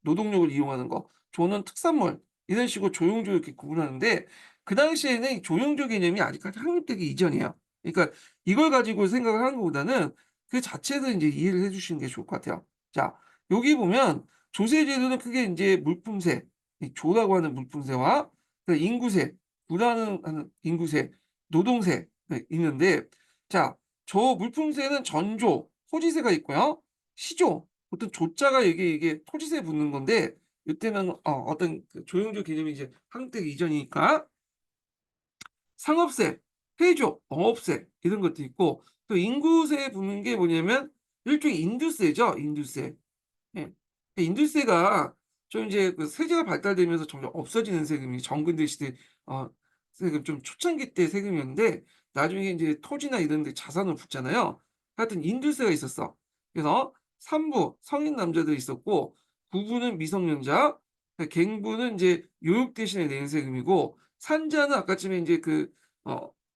노동력을 이용하는 거, 조는 특산물 이런 식으로 조용조 이렇게 구분하는데 그 당시에는 이 조용조 개념이 아직까지 확립되기 이전이에요. 그러니까 이걸 가지고 생각을 하는 것보다는 그 자체에서 인제 이해를 해 주시는 게 좋을 것 같아요. 자 여기 보면 조세 제도는 크게 인제 물품세, 이 조라고 하는 물품세와 그 인구세, 부라는 하는 인구세, 노동세 있는데 자 조 물품세는 전조, 토지세가 있고요. 시조, 보통 조자가 이게 토지세에 붙는 건데 이때는 어떤 그 조용조 개념이 이제 확립되기 이전이니까 상업세, 회조, 영업세 이런 것도 있고 또 인구세에 붙는 게 뭐냐면 일종의 인두세죠, 인두세. 예. 그 인두세가 좀 이제 그 세제가 발달되면서 점점 없어지는 세금이 정근대 시대 어 세금 좀 초창기 때 세금이었는데 나중에 인제 토지나 이런 데 자산으로 붙잖아요. 하여튼 인두세가 있었어. 그래서 산부, 성인 남자들이 있었고, 부부는 미성년자, 갱부는 이제 요역 대신에 내는 세금이고, 산자는 아까쯤에 이제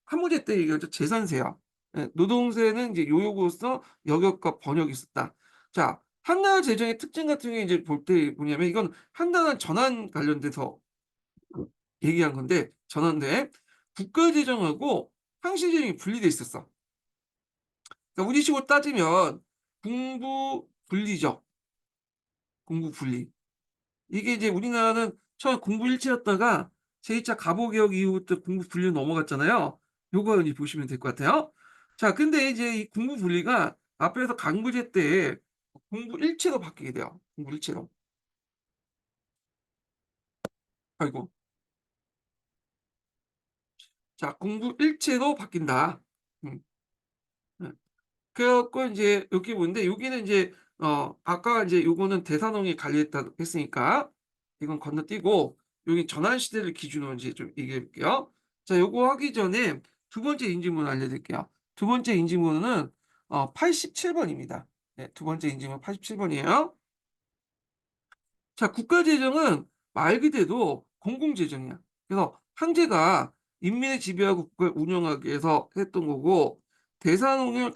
한 문제 때 얘기했죠. 재산세야. 예, 노동세는 이제 요역으로서 여격과 번역이 있었다. 자, 한나라 재정의 특징 같은 게 이제 볼 때 뭐냐면 이건 한나라 전환 관련돼서 얘기한 건데 전환대 국가재정하고 상시재정이 분리돼 있었어. 그러니까 우리식으로 따지면 공부 분리죠. 공부 분리. 이게 이제 우리나라는 처음 공부 일체였다가 제2차 갑오개혁 이후부터 공부 분리로 넘어갔잖아요. 요거 이제 보시면 될 것 같아요. 자, 근데 이제 이 공부 분리가 앞에서 강부제 때 공부 일체로 바뀌게 돼요. 공부 일체로. 아이고. 자, 공부 일체로 바뀐다. 음. 네. 그래갖고 이제 여기 보는데 여기는 이제 아까 이제 요거는 대산홍이 관리했다 했으니까 이건 건너뛰고 여기 전환 시대를 기준으로 이제 좀 얘기해 볼게요. 자, 요거 하기 전에 두 번째 인증문 알려드릴게요. 두 번째 인증문은 87번입니다. 네, 두 번째 인증문 87번이에요. 자, 국가재정은 말 그대로 공공재정이야. 그래서 황제가 인민을 지배하고 국가를 운영하기 위해서 했던 거고, 대산홍에서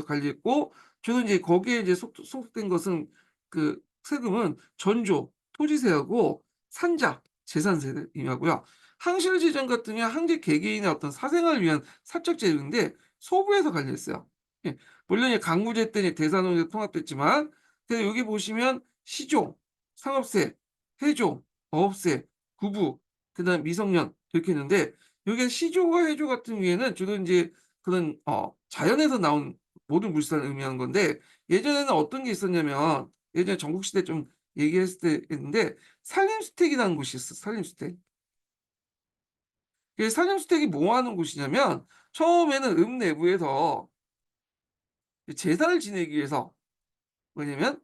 관리했고, 주로 이제 거기에 이제 소속된 것은 그 세금은 전조, 토지세하고 산자, 재산세를 의미하고요. 항실재정 같은 경우는 황제 개개인의 어떤 사생활을 위한 사적 재정인데 소부에서 관리했어요. 예, 물론 이 강무제 때는 대산홍에서 통합됐지만, 근데 여기 보시면 시종, 상업세, 해조, 어업세, 구부, 그다음 미성년 이렇게 있는데 여기 시조와 해조 같은 경우에는 주로 이제 그런 자연에서 나온 모든 물질을 의미하는 건데 예전에는 어떤 게 있었냐면 예전에 전국시대 좀 얘기했을 때 있는데 산림수택이라는 곳이 있어. 산림수택. 그 산림수택이 뭐 하는 곳이냐면 처음에는 내부에서 제사를 지내기 위해서 뭐냐면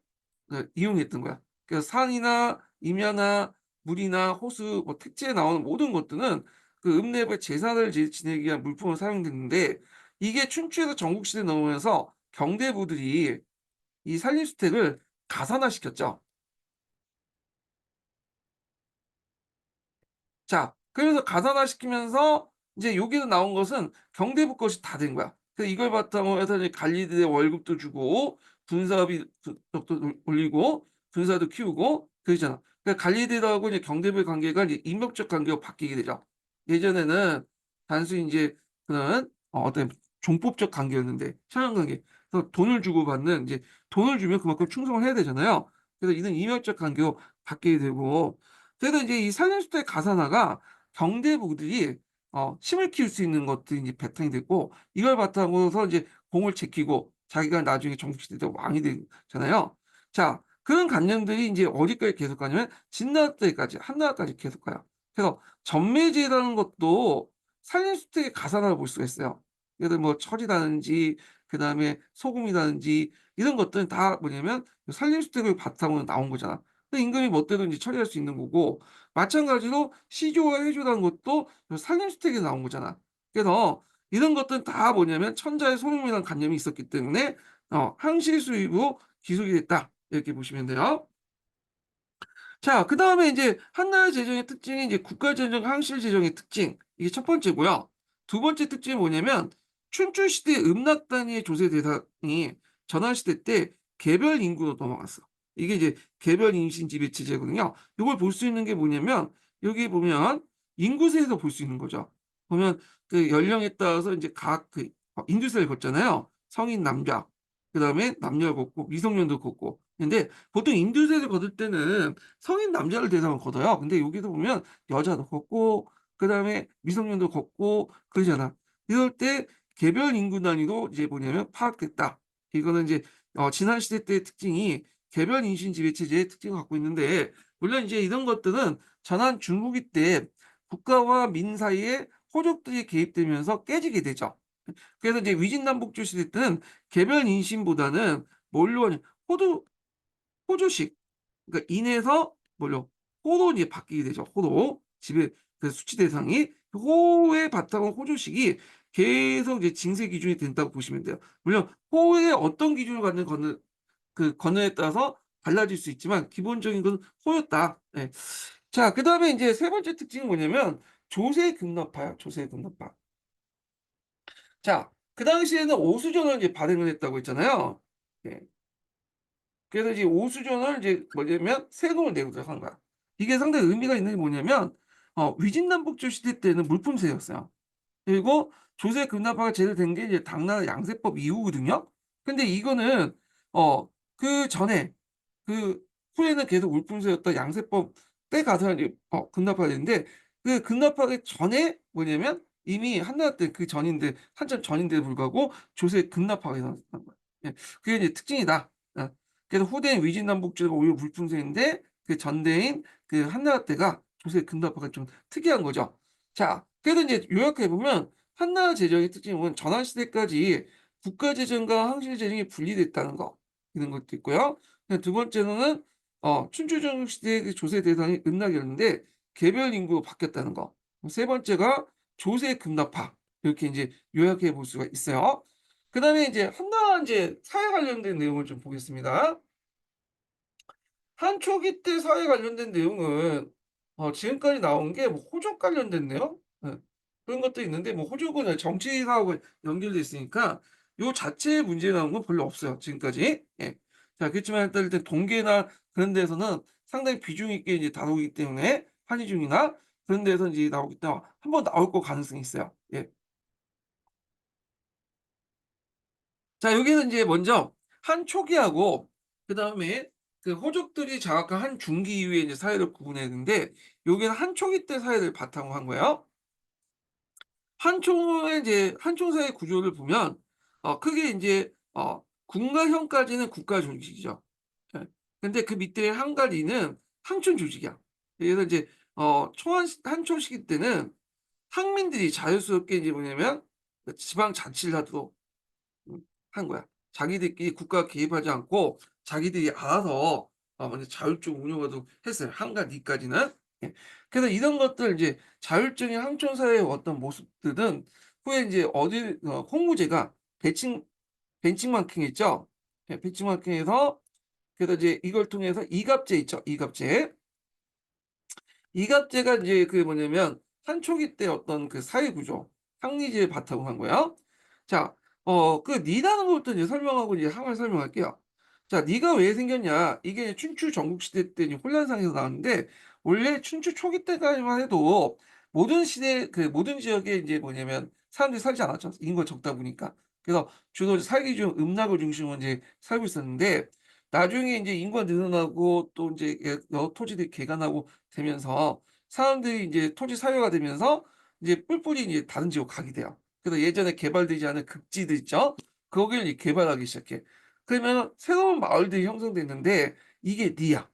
이용했던 거야. 그래서 산이나 임야나 물이나 호수, 뭐 택지에 나오는 모든 것들은 그 읍내부의 제사를 지내기 위한 물품으로 사용됐는데 이게 춘추에서 전국시대 넘으면서 경대부들이 이 산림주택을 가산화시켰죠. 자, 그래서 가산화시키면서 이제 여기서 나온 것은 경대부 것이 다 된 거야. 그래서 이걸 바탕으로 해서 이제 관리들의 월급도 주고 분사비도 올리고 분사도 키우고 그러잖아. 그러니까 관리들하고 이제 경대부의 관계가 이제 인격적 관계로 바뀌게 되죠. 예전에는 단순히 이제 그런 어떤 종법적 관계였는데 상하 관계. 그래서 돈을 주고 받는 이제 돈을 주면 그만큼 충성을 해야 되잖아요. 그래서 이는 인격적 관계로 바뀌게 되고 그래서 이제 이 산림수택 가산화가 경대부들이 힘을 키울 수 있는 것들이 이제 바탕이 됐고 이걸 바탕으로서 이제 공을 제키고 자기가 나중에 정치시대 때 왕이 되잖아요. 자, 그런 관념들이 이제 어디까지 계속 가냐면 진나라 때까지 한나라까지 계속 가요. 그래서 전매제라는 것도 산림수택의 가산화를 볼 수가 있어요. 예를 들어 뭐 철이라든지 그다음에 소금이라든지 이런 것들은 다 뭐냐면 산림수택을 바탕으로 나온 거잖아. 임금이 멋대로 처리할 수 있는 거고 마찬가지로 시조와 해조라는 것도 산림주택에서 나온 거잖아. 그래서 이런 것들은 다 뭐냐면 천자의 소름이라는 관념이 있었기 때문에 항실수입으로 기술이 됐다 이렇게 보시면 돼요. 자, 그 다음에 이제 한나라 재정의 특징이 이제 국가재정 항실 재정의 특징 이게 첫 번째고요. 두 번째 특징이 뭐냐면 춘추 시대 음락 단위의 조세 대상이 전환 시대 때 개별 인구로 넘어갔어. 이게 이제 개별 임신 지배 체제거든요. 이걸 볼 수 있는 게 뭐냐면 여기 보면 인구세에서 볼 수 있는 거죠. 보면 그 연령에 따라서 이제 각 그 인두세를 걷잖아요. 성인 남자, 그다음에 남녀를 걷고 미성년도 걷고. 근데 보통 인두세를 거둘 때는 성인 남자를 대상으로 걷어요. 근데 여기도 보면 여자도 걷고 그다음에 미성년도 걷고 그러잖아. 이럴 때 개별 인구 단위로 이제 뭐냐면 파악됐다. 이거는 이제 지난 시대 때의 특징이 개별 임신 지배 체제의 특징을 갖고 있는데 물론 이제 이런 것들은 전한 중후기 때 국가와 민 사이에 호족들이 개입되면서 깨지게 되죠. 그래서 이제 위진남북조 시대 때는 개별 임신보다는 뭘로 하냐 호주식 그러니까 인해서 뭘로 호로 이제 바뀌게 되죠. 호로 지배 그 수치 대상이 호의 바탕은 호주식이 계속 이제 징세 기준이 된다고 보시면 돼요. 물론 호의 어떤 기준을 갖는 거는 그 건너에 따라서 달라질 수 있지만 기본적인 건 호였다. 예. 자, 그다음에 인제 세 번째 특징은 뭐냐면 조세급납파야, 조세급납파. 자, 그 당시에는 오수전을 이제 발행을 했다고 했잖아요. 예. 그래서 이제 오수전을 이제 뭐냐면 세금을 내고자 한 거야. 이게 상당히 의미가 있는 게 뭐냐면 위진남북조 시대 때는 물품세였어요. 그리고 조세 급납화가 제대로 된 게 이제 당나라 양세법 이후거든요. 근데 이거는 그전에 그 후에는 계속 물품세였던 양세법 때 가서 이제 급납화가 되는데 그 급납하기 전에 뭐냐면 이미 한나라 때 그 전인데 한참 전인데도 불구하고 조세 급납화가 일어났다는 거예요. 예. 그게 이제 특징이다. 그래서 후대인 위진남북조가 오히려 물품세인데 그 전대인 그 한나라 때가 조세 급납화가 좀 특이한 거죠. 자, 그래도 인제 요약해 보면 한나라 재정의 특징은 전환 시대까지 국가 재정과 황실 재정이 분리됐다는 거 이런 것도 있고요. 두 번째로는 춘추 전국 시대의 그 조세 대상이 은락이었는데 개별 인구로 바뀌었다는 거. 세 번째가 조세 급납화 이렇게 인제 요약해 볼 수가 있어요. 그다음에 인제 한나라 인제 사회 관련된 내용을 좀 보겠습니다. 한초기 때 사회 관련된 내용은 지금까지 나온 게 뭐 호적 관련된 내용? 예. 그런 것도 있는데 뭐 호적은 정치하고 연결돼 있으니까 요 자체의 문제 나온 건 별로 없어요, 지금까지. 예. 자, 그렇지만 일단 동계나 그런 데서는 상당히 비중 있게 이제 다루기 때문에 한의중이나 그런 데서 이제 나오기 때문에 한번 나올 거 가능성이 있어요. 예. 자, 여기는 이제 먼저 한 초기하고 그다음에 그 호족들이 장악한 한 중기 이후에 이제 사회를 구분했는데 여기는 한 초기 때 사회를 바탕으로 한 거예요. 한총의 이제 한총 사회 구조를 보면 크게 인제 군가형까지는 국가 조직이죠. 예. 근데 그 밑에 한가리는 상촌 조직이야. 그래서 이제 초한 시 한총 시기 때는 상민들이 자유스럽게 이제 뭐냐면 그 지방 자치를 하도록 한 거야. 자기들끼리 국가가 개입하지 않고 자기들이 알아서 먼저 자율적으로 운영하도록 했어요, 한가니까지는. 예. 그래서 이런 것들 이제 자율적인 항촌 사회의 어떤 모습들은 후에 인제 어디 홍무제가 벤칭마킹 했죠. 예, 벤치마킹해서 그래서 이제 이걸 통해서 이갑제 있죠, 이갑제. 이갑제가 인제 그 뭐냐면 한초기 때 어떤 그 사회 구조, 상리제를 바탕으로 한 거예요. 자, 그 니라는 것부터 이제 설명하고 이제 항을 설명할게요. 자, 니가 왜 생겼냐? 이게 춘추 전국 시대 때 이제 혼란상에서 나왔는데 원래 춘추 초기 때까지만 해도 모든 시대 그 모든 지역에 인제 뭐냐면 사람들이 살지 않았죠, 인구가 적다 보니까. 그래서 주로 살기 좀 음락을 중심으로 인제 살고 있었는데 나중에 인제 인구가 늘어나고 또 인제 여러 토지들이 개간하고 되면서 사람들이 인제 토지 사유가 되면서 이제 뿔뿔이 이제 다른 지역으로 가게 돼요. 그래서 예전에 개발되지 않은 극지들 있죠? 거기를 이제 개발하기 시작해. 그러면 새로운 마을들이 형성됐는데 이게 니야.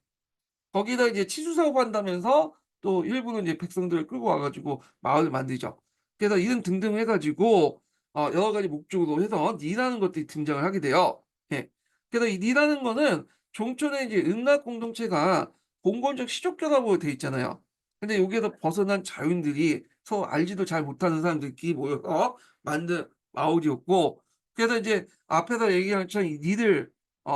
거기다 이제 치수 사업한다면서 또 일부는 이제 백성들을 끌고 와 가지고 마을을 만들죠. 그래서 이런 등등 해 가지고 여러 가지 목적으로 해서 니라는 것들이 등장을 하게 돼요. 예. 그래서 이 니라는 거는 종촌의 이제 음락 공동체가 봉건적 시족 결합으로 돼 있잖아요. 근데 여기에서 벗어난 자유인들이 서로 알지도 잘 못하는 사람들끼리 모여서 만든 마을이었고 그래서 이제 앞에서 얘기한 것처럼 이 니들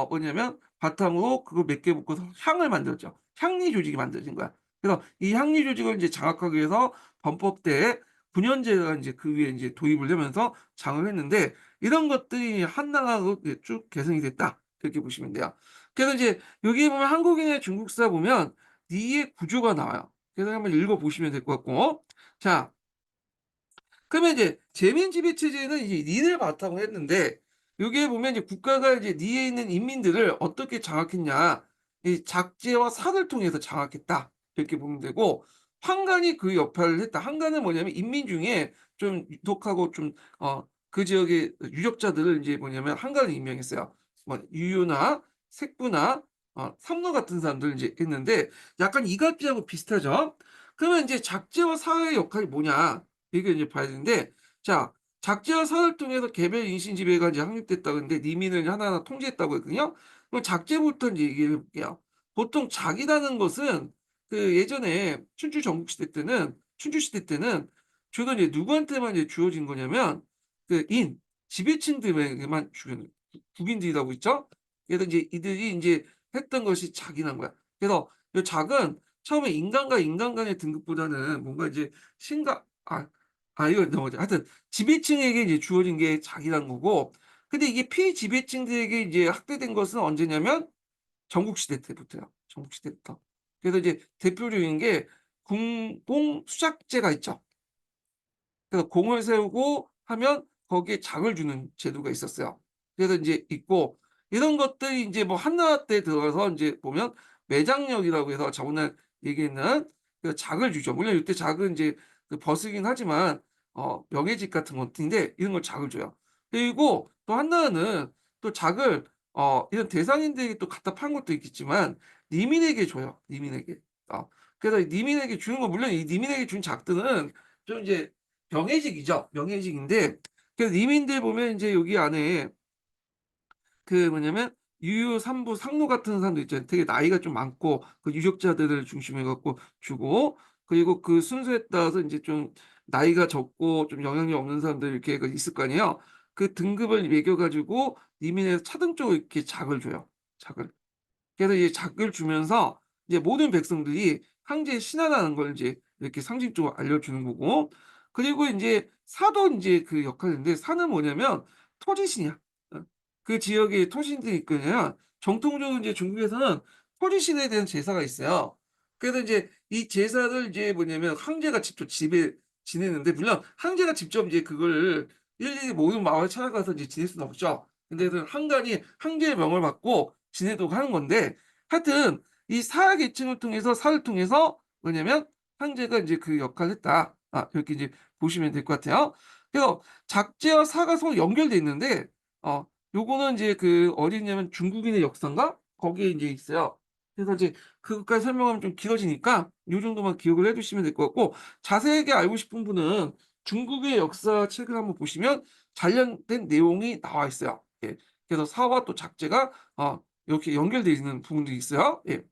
뭐냐면 바탕으로 그걸 몇 개 묶어서 향을 만들었죠. 향리 조직이 만들어진 거야. 그래서 이 향리 조직을 인제 장악하기 위해서 범법대에 군현제가 인제 그 위에 인제 도입을 하면서 장악을 했는데 이런 것들이 한나라로 이제 쭉 개성이 됐다. 그렇게 보시면 돼요. 그래서 이제 여기 보면 한국인의 중국사 보면 리의 구조가 나와요. 그래서 한번 읽어 보시면 될 것 같고. 자, 그러면 이제 재민지배 체제는 이제 리를 바탕으로 했는데 여기에 보면 이제 국가가 이제 리에 있는 인민들을 어떻게 장악했냐. 이 작제와 살을 통해서 장악했다. 이렇게 보면 되고 환관이 그 역할을 했다. 환관은 뭐냐면 인민 중에 좀 유독하고 좀 그 지역의 유력자들을 인제 뭐냐면 환관을 임명했어요. 뭐 유유나 색부나 삼로 같은 사람들을 인제 했는데 약간 이갑질하고 비슷하죠. 그러면 인제 작제와 사의 역할이 뭐냐. 이게 이제 봐야 되는데 자, 작제와 사를 통해서 개별 인신 지배가 이제 확립됐다 그랬는데 리민을 하나하나 통제했다고 했거든요. 그럼 작제부터 인제 얘기를 해 볼게요. 보통 작이라는 것은 그 예전에 춘추 시대 때는 주로 이제 누구한테만 이제 주어진 거냐면 그 지배층들에게만 주는 국인들이라고 있죠. 그래서 이제 이들이 인제 했던 것이 작이란 거야. 그래서 요 작은 처음에 인간과 인간 간의 등급보다는 뭔가 이제 신과 이거 넘어가자. 하여튼 지배층에게 이제 주어진 게 작이라는 거고, 근데 이게 피지배층들에게 이제 확대된 것은 언제냐면 전국시대 때부터요. 전국시대부터. 그래서 이제 대표적인 게 공수작제가 있죠. 그래서 공을 세우고 하면 거기에 작을 주는 제도가 있었어요. 그래서 인제 있고, 이런 것들이 인제 뭐 한나라 때 들어가서 인제 보면 매장력이라고 해서 저번에 얘기했는 그 작을 주죠. 물론 이때 작은 인제 그 버스긴 하지만 명예직 같은 것들인데 이런 걸 작을 줘요. 그리고 또 한나라는 또 작을 이런 대상인들에게 또 갖다 파는 것도 있겠지만 리민에게 줘요, 리민에게. 그래서 이 리민에게 주는 건 물론 이 리민에게 준 작들은 좀 이제 명예직이죠. 명예직인데 그래서 이민들 보면 인제 여기 안에 그 뭐냐면 유유 삼부 상노 같은 사람도 있잖아요. 되게 나이가 좀 많고 그 유적자들을 중심으로 해 갖고 주고, 그리고 그 순서에 따라서 인제 좀 나이가 적고 좀 영향력 없는 사람들 이렇게 그 있을 거 아니에요. 그 등급을 매겨 가지고 이민에서 차등적으로 이렇게 작을 줘요, 작을. 그래서 이제 작을 주면서 이제 모든 백성들이 황제의 신하라는 걸 이제 이렇게 상징적으로 알려주는 거고, 그리고 인제 사도 인제 그 역할인데 사는 뭐냐면 토지신이야. 그 지역에 토신들이 있거든요. 정통적으로 인제 중국에서는 토지신에 대한 제사가 있어요. 그래서 인제 이 제사를 이제 뭐냐면 황제가 직접 집에 지내는데, 물론 황제가 직접 인제 그거를 일일이 모든 마을에 찾아가서 이제 지낼 수는 없죠. 근데 그 한간이 황제의 명을 받고 지내도록 하는 건데, 하여튼 이 사회 계층을 통해서 사를 통해서 뭐냐면 황제가 인제 그 역할을 했다. 이렇게 이제 보시면 될 것 같아요. 그래서 작제와 사가 서로 연결돼 있는데 요거는 이제 그 어디냐면 중국인의 역사인가 거기에 인제 있어요. 그래서 이제 그것까지 설명하면 좀 길어지니까 요 정도만 기억을 해 두시면 될 것 같고, 자세하게 알고 싶은 분은 중국의 역사책을 한번 보시면 관련된 내용이 나와 있어요. 예. 그래서 사와 또 작제가 이렇게 연결되어 있는 부분들이 있어요. 예.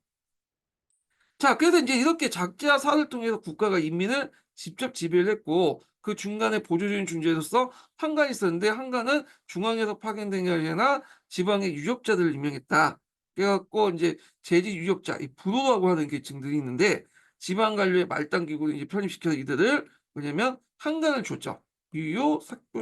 자, 그래서 인제 이렇게 작제와 사를 통해서 국가가 인민을 직접 지배를 했고, 그 중간에 보조적인 존재로서 한간이 있었는데 한간은 중앙에서 파견된 게 아니라 지방의 유적자들을 임명했다. 그래 갖고 인제 제지 유적자, 이 부로라고 하는 계층들이 있는데 지방 관료의 말단 기구를 이제 편입시켜서 이들을 뭐냐면 한간을 줬죠. 유요, 삭도,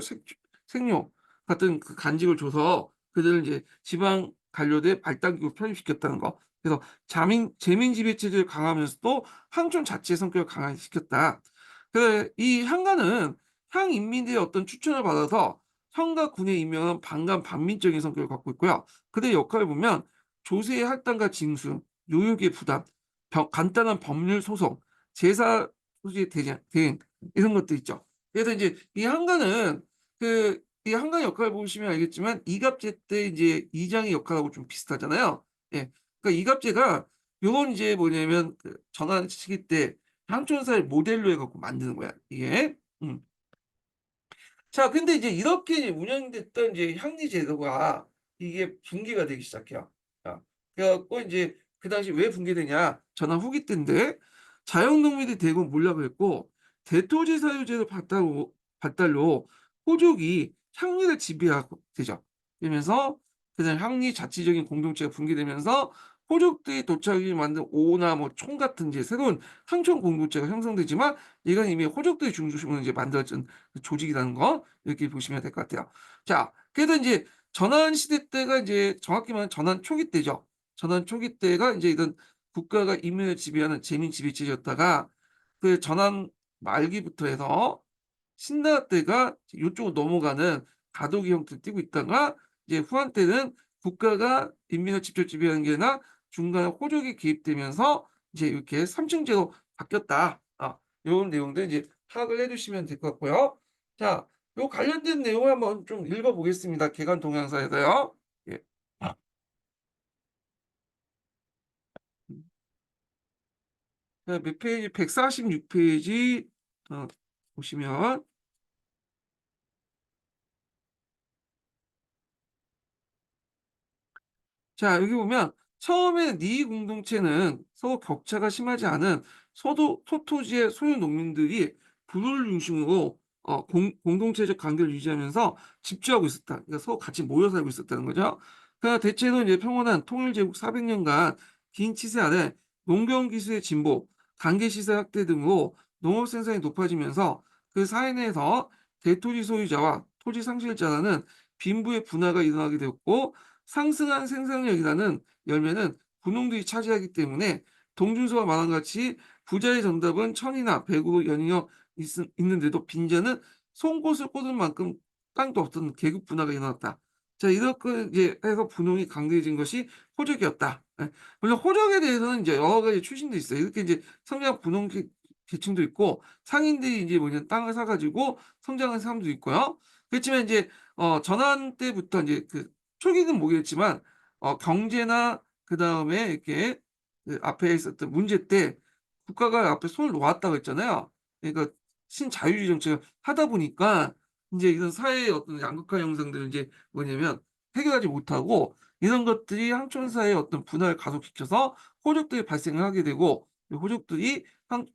색료 같은 그 간직을 줘서 그들을 이제 지방 관료들의 말단 기구로 편입시켰다는 거. 그래서 재민 지배 체제를 강화하면서도 항촌 자체의 성격을 강화시켰다. 이 향가는 향인민들의 어떤 추천을 받아서 형과 군에 임명한 반간 반민적인 성격을 갖고 있고요. 그들의 역할을 보면 조세의 할당과 징수, 요역의 부담, 간단한 법률 소송, 제사 소지의 대행 이런 것도 있죠. 그래서 이제 이 한가는 이 한가 역할을 보시면 알겠지만 이갑제 때 이제 이장의 역할하고 좀 비슷하잖아요. 예. 그러니까 이갑제가 요건 이제 뭐냐면 그 전환 시기 때 향촌사를 모델로 해 갖고 만드는 거야, 이게. 자, 근데 이제 이렇게 운영됐던 이제 향리 제도가 이게 붕괴가 되기 시작해요. 그래 갖고 인제 그 당시 왜 붕괴되냐? 전환 후기 때인데 자영농민들이 대거 몰락을 했고 대토지 사유제를 발달로 호족이 향리를 지배하고 되죠. 그러면서 그다음에 향리 자치적인 공동체가 붕괴되면서 호족들이 도착이 만든 오나 뭐 총 같은 이제 새로운 향촌 공동체가 형성되지만 이건 이미 호족들이 중심으로 이제 만들어진 그 조직이라는 거 이렇게 보시면 될 것 같아요. 자, 그래서 인제 전환 시대 때가 이제 정확히 말하면 전환 초기 때죠. 전환 초기 때가 인제 이런 국가가 인민을 지배하는 재민 지배체제였다가 그 전환 말기부터 해서 신라 때가 요쪽으로 넘어가는 가도기 형태를 띠고 있다가 이제 후한 때는 국가가 인민을 직접 지배하는 게 아니라 중간에 호족이 개입되면서 이제 이렇게 삼층제로 바뀌었다. 요런 내용들 이제 파악을 해 두시면 될 것 같고요. 자, 요 관련된 내용을 한번 좀 읽어 보겠습니다. 개간 동향사에서요. 예. 음. 몇 페이지 146 페이지 보시면, 자, 여기 보면 처음에 니 공동체는 서로 격차가 심하지 않은 소토지의 소유 농민들이 부를 중심으로 공동체적 관계를 유지하면서 집주하고 있었다. 그러니까 서로 같이 모여 살고 있었다는 거죠. 그러나 대체로 이제 평온한 통일제국 400년간 긴 치세 아래 농경 기술의 진보, 단계 시세 확대 등으로 농업 생산이 높아지면서 그 사회 내에서 대토지 소유자와 토지 상실자라는 빈부의 분화가 일어나게 되었고, 상승한 생산력이라는 열매는 군농들이 차지하기 때문에 동준서와 말한 같이 부자의 정답은 천이나 백으로 연이어 있는데도 빈자는 송곳을 꽂을 만큼 땅도 없던 계급 분화가 일어났다. 자, 이렇게 이제 해서 분홍이 강대해진 것이 호적이었다. 예. 물론 호적에 대해서는 이제 여러 가지 출신도 있어요. 이렇게 이제 성장 분홍 계층도 있고, 상인들이 이제 뭐냐 땅을 사가지고 성장한 사람도 있고요. 그렇지만 이제 전환 때부터 이제 그 초기는 모르겠지만 경제나 그 다음에 이렇게 그 앞에 있었던 문제 때 국가가 앞에 손을 놓았다고 했잖아요. 그러니까 신자유주의 정책을 하다 보니까 이제 이런 사회의 어떤 양극화 현상들을 이제 뭐냐면 해결하지 못하고, 이런 것들이 항촌 사회의 어떤 분화를 가속시켜서 호족들이 발생을 하게 되고, 이 호족들이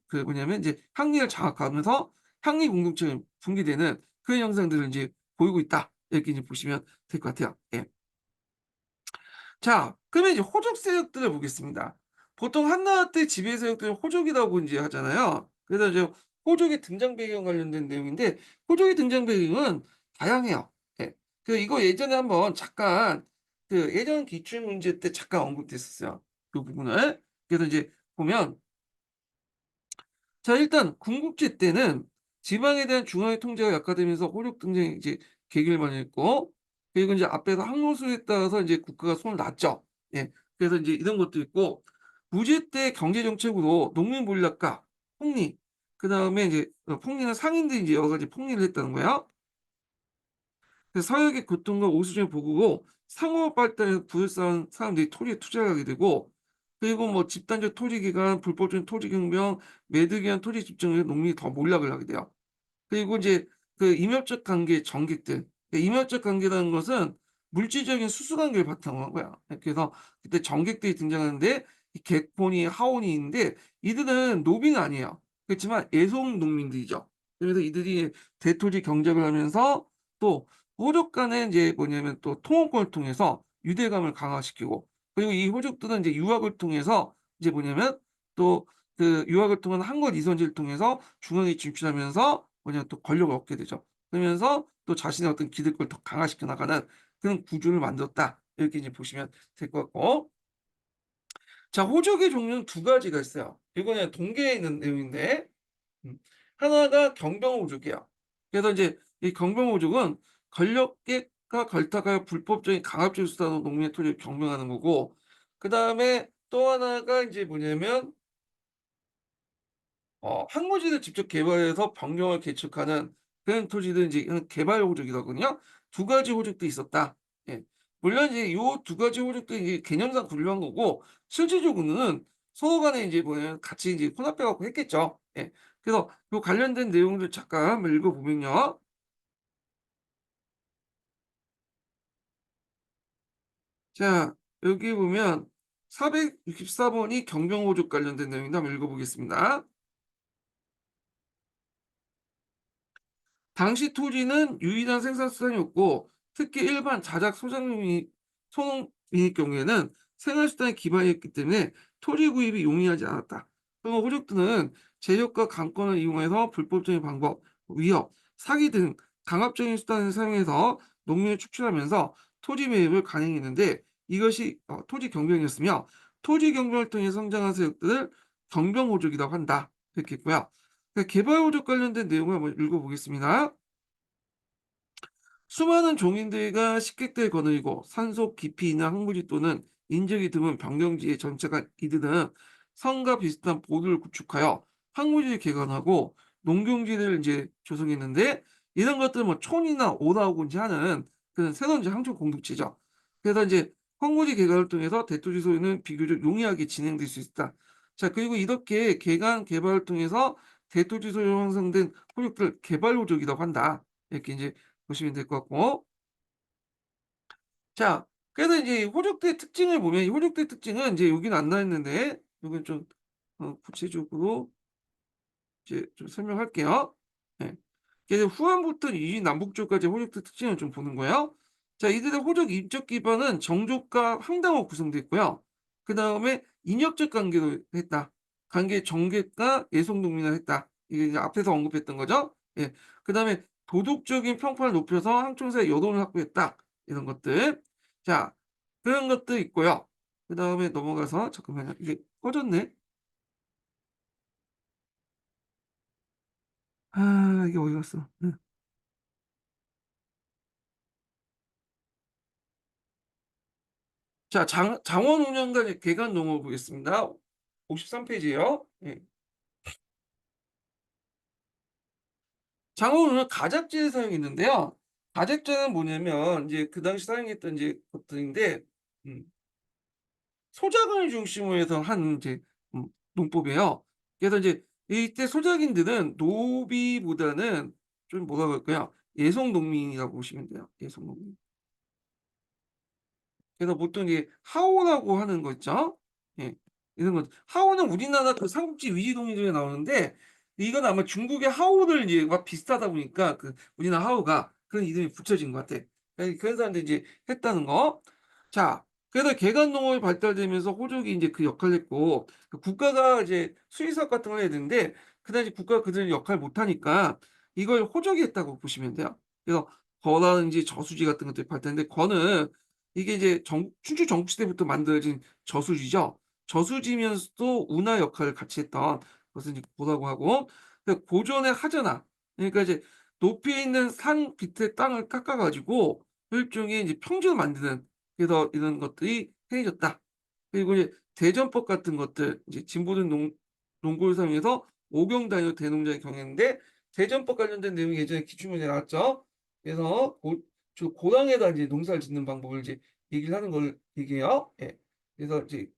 그 뭐냐면 이제 향리를 장악하면서 향리 공동체가 붕괴되는 그런 현상들을 이제 보이고 있다. 이렇게 이제 보시면 될 것 같아요. 예. 자, 그러면 이제 호족 세력들을 보겠습니다. 보통 한나라 때 지배 세력들은 호족이라고 이제 하잖아요. 그래서 이제 호족의 등장 배경 관련된 내용인데, 호족의 등장 배경은 다양해요. 예. 그 이거 예전에 한번 잠깐 그 예전 기출 문제 때 잠깐 언급됐었어요. 그 부분을. 그래서 이제 보면, 자, 일단 군국제 때는 지방에 대한 중앙의 통제가 약화되면서 호족 등장이 이제 계기를 마련했고, 그리고 이제 앞에서 항로수에 따라서 이제 국가가 손을 놨죠. 예. 그래서 이제 이런 것도 있고, 무제 때 경제 정책으로 농민 몰락과 폭리, 그다음에 이제 폭리는 상인들이 이제 여러 가지 폭리를 했다는 거예요. 그래서 서역의 교통과 오수진을 보고고 상호 발달에서 부를 쌓은 사람들이 토지에 투자를 하게 되고, 그리고 뭐 집단적 토지 기간, 불법적인 토지 경영, 매듭에 의한 토지 집중에서 농민이 더 몰락을 하게 돼요. 그리고 이제 그 임역적 관계 전객들. 임역적 관계라는 것은 물질적인 수수 관계를 바탕으로 한 거야. 그래서 그때 전객들이 등장하는데, 이 객본이 하온이 있는데 이들은 노비는 아니에요. 그렇지만 애송 농민들이죠. 그래서 이들이 대토지 경쟁을 하면서 또 호족 간에 이제 뭐냐면 또 통혼권을 통해서 유대감을 강화시키고, 그리고 이 호족들은 이제 유학을 통해서 이제 뭐냐면 또 그 유학을 통한 한국 이선지를 통해서 중앙에 진출하면서 뭐냐 또 권력을 얻게 되죠. 그러면서 또 자신의 어떤 기득권을 더 강화시켜 나가는 그런 구조를 만들었다. 이렇게 이제 보시면 될 것 같고. 자, 호족의 종류는 두 가지가 있어요. 이거는 동계에 있는 내용인데, 음, 하나가 경병호족이에요. 그래서 이제 이 경병호족은 권력계가 걸다가 불법적인 강압적 수단으로 농민의 토지를 경영하는 거고, 그 다음에 또 하나가 이제 뭐냐면 항모지를 직접 개발해서 병력을 개척하는 그런 토지들 이제 개발 호족이거든요. 두 가지 호족도 있었다. 예. 물론 이제 요 두 가지 호족도 이제 개념상 분류한 거고, 실질적으로는 서로 간에 이제 뭐냐면 같이 이제 혼합해 갖고 했겠죠. 예. 그래서 요 관련된 내용들 잠깐 한번 읽어보면요. 자, 여기 보면 464번이 경병호족 관련된 내용인데 한번 읽어보겠습니다. 당시 토지는 유일한 생산 수단이었고, 특히 일반 자작 소농민의 경우에는 생활 수단의 기반이었기 때문에 토지 구입이 용이하지 않았다. 그리고 호족들은 제력과 강권을 이용해서 불법적인 방법, 위협, 사기 등 강압적인 수단을 사용해서 농민을 축출하면서 토지 매입을 간행했는데, 이것이 토지 경병이었으며, 토지 경병을 통해 성장한 세력들을 경병호족이라고 한다. 이렇게 했고요. 개발 호족 관련된 내용을 한번 읽어보겠습니다. 수많은 종인들과 식객들 거느리고 산속 깊이 있는 항구지 또는 인적이 드문 변경지에 정착한 이들은 성과 비슷한 보도를 구축하여 항구지를 개건하고 농경지를 이제 조성했는데, 이런 것들은 뭐 촌이나 오라고인지 하는 그런 새로운 이제 항촌 공동체죠. 그래서 이제 황구지 개간을 통해서 대토지 소유는 비교적 용이하게 진행될 수 있다. 자, 그리고 이렇게 개간 개발을 통해서 대토지 소유 형성된 호족들 개발 호족이라고 한다. 이렇게 이제 보시면 될 것 같고. 자, 그래서 이제 호족대의 특징을 보면, 이 호족대의 특징은 이제 여기는 안 나와 있는데, 여기는 좀 구체적으로 이제 좀 설명할게요. 예. 그래서 후한부터 이 남북 쪽까지 호족대 특징을 좀 보는 거예요. 자, 이들의 호적 인적 기반은 정족과 황당으로 구성되어 있고요. 그다음에 인역적 관계로 했다. 관계 정객과 예속농민을 했다. 이게 이제 앞에서 언급했던 거죠. 예. 그다음에 도덕적인 평판을 높여서 항청사의 여론을 확보했다. 이런 것들. 자, 그런 것도 있고요. 그다음에 넘어가서 잠깐만요. 이게 꺼졌네. 아, 이게 어디 갔어? 응. 자, 장원 운영관의 개간 농업 보겠습니다. 53페이지에요. 예. 장어는 가작제를 사용했는데요. 가작제는 뭐냐면 이제 그 당시 사용했던 이제 것들인데 음, 소작을 중심으로 해서 한 이제 농법이에요. 그래서 이제 이때 소작인들은 노비보다는 좀 뭐라고 할까요? 예속 농민이라고 보시면 돼요. 예속 농민. 그래서 보통 이게 하오라고 하는 거 있죠? 예. 이런 거. 하오는 우리나라 그 삼국지 위지동의 중에 나오는데 이건 아마 중국의 하오를 이제 막 비슷하다 보니까 그 우리나라 하오가 그런 이름이 붙여진 것 같아. 그런 사람들이 이제 했다는 거. 자, 그래서 개간농업이 발달되면서 호족이 이제 그 역할을 했고 그 국가가 이제 수의사업 같은 걸 해야 되는데 그 당시 국가가 그들 역할 못 하니까 이걸 호족이 했다고 보시면 돼요. 그래서 거라든지 저수지 같은 것들이 발달했는데 거는 이게 이제 춘추 전국시대부터 만들어진 저수지죠. 저수지면서도 운하 역할을 같이 했던 것을 이제 고라고 하고 그 고전의 하전화 그러니까 이제 높이 있는 산 밑에 땅을 깎아 가지고 일종의 이제 평지를 만드는 그래서 이런 것들이 행해졌다. 그리고 이제 대전법 같은 것들 이제 진보된 농구를 사용해서 오경 단위로 대농장을 경영했는데 대전법 관련된 내용이 예전에 기출문제 나왔죠. 그래서 저 고랑에다 이제 농사를 짓는 방법을 이제 얘기를 하는 걸 얘기해요. 예. 그래서 이제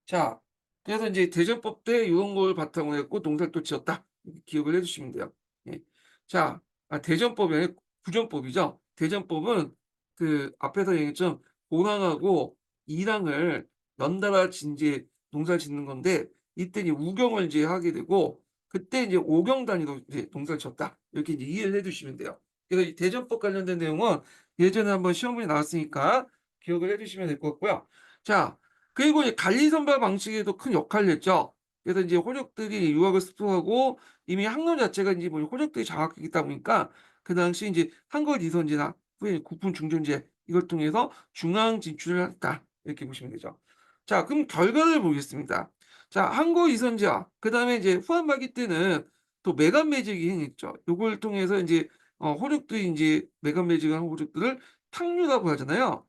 자, 그래서 이제 대전법 때 이런 걸 바탕으로 했고 농사를 또 지었다. 이렇게 기억을 해주시면 돼요. 예. 자, 대전법이 아니라 구전법이죠. 대전법은 그 앞에서 얘기했던 고랑하고 이랑을 연달아 이제 농사를 짓는 건데 이때 이제 우경을 이제 하게 되고 그때 이제 오경 단위로 이제 농사를 졌다. 이렇게 이제 이해를 해주시면 돼요. 그래서 이 대전법 관련된 내용은 예전에 한번 시험문제 나왔으니까 기억을 해주시면 될 것 같고요. 자, 그리고 이제 관리 선발 방식에도 큰 역할을 했죠. 그래서 이제 호족들이 유학을 습득하고 이미 학년 자체가 이제 뭐 호족들이 장악했다 보니까 그 당시 이제 한걸 이선지나 후에 국분 중전제 이걸 통해서 중앙 진출을 했다. 이렇게 보시면 되죠. 자, 그럼 결과를 보겠습니다. 자, 한거 이선지와 그다음에 이제 후한말기 때는 또 매간 매직이 행했죠. 요걸 통해서 이제 호족들이 이제 매간 매직한 호족들을 탕류라고 하잖아요.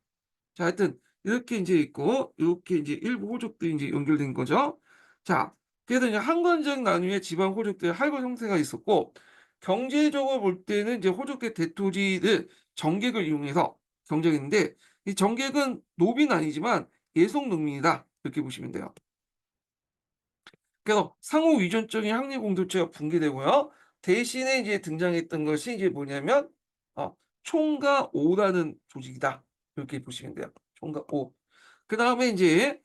자, 하여튼 이렇게 이제 있고 이렇게 이제 일부 호족들이 이제 연결된 거죠. 자, 그래서 이제 한건적 나눔의 지방 호족들의 할거 형태가 있었고 경제적으로 볼 때는 이제 호족의 대토지를 정객을 이용해서 경쟁했는데 이 정객은 노비는 아니지만 예속 농민이다 이렇게 보시면 돼요. 그래서 상호 위존적인 학리 공동체가 붕괴되고요. 대신에 이제 등장했던 것이 이제 뭐냐면 총과 오라는 조직이다. 이렇게 보시면 돼요. 총과 오. 그다음에 이제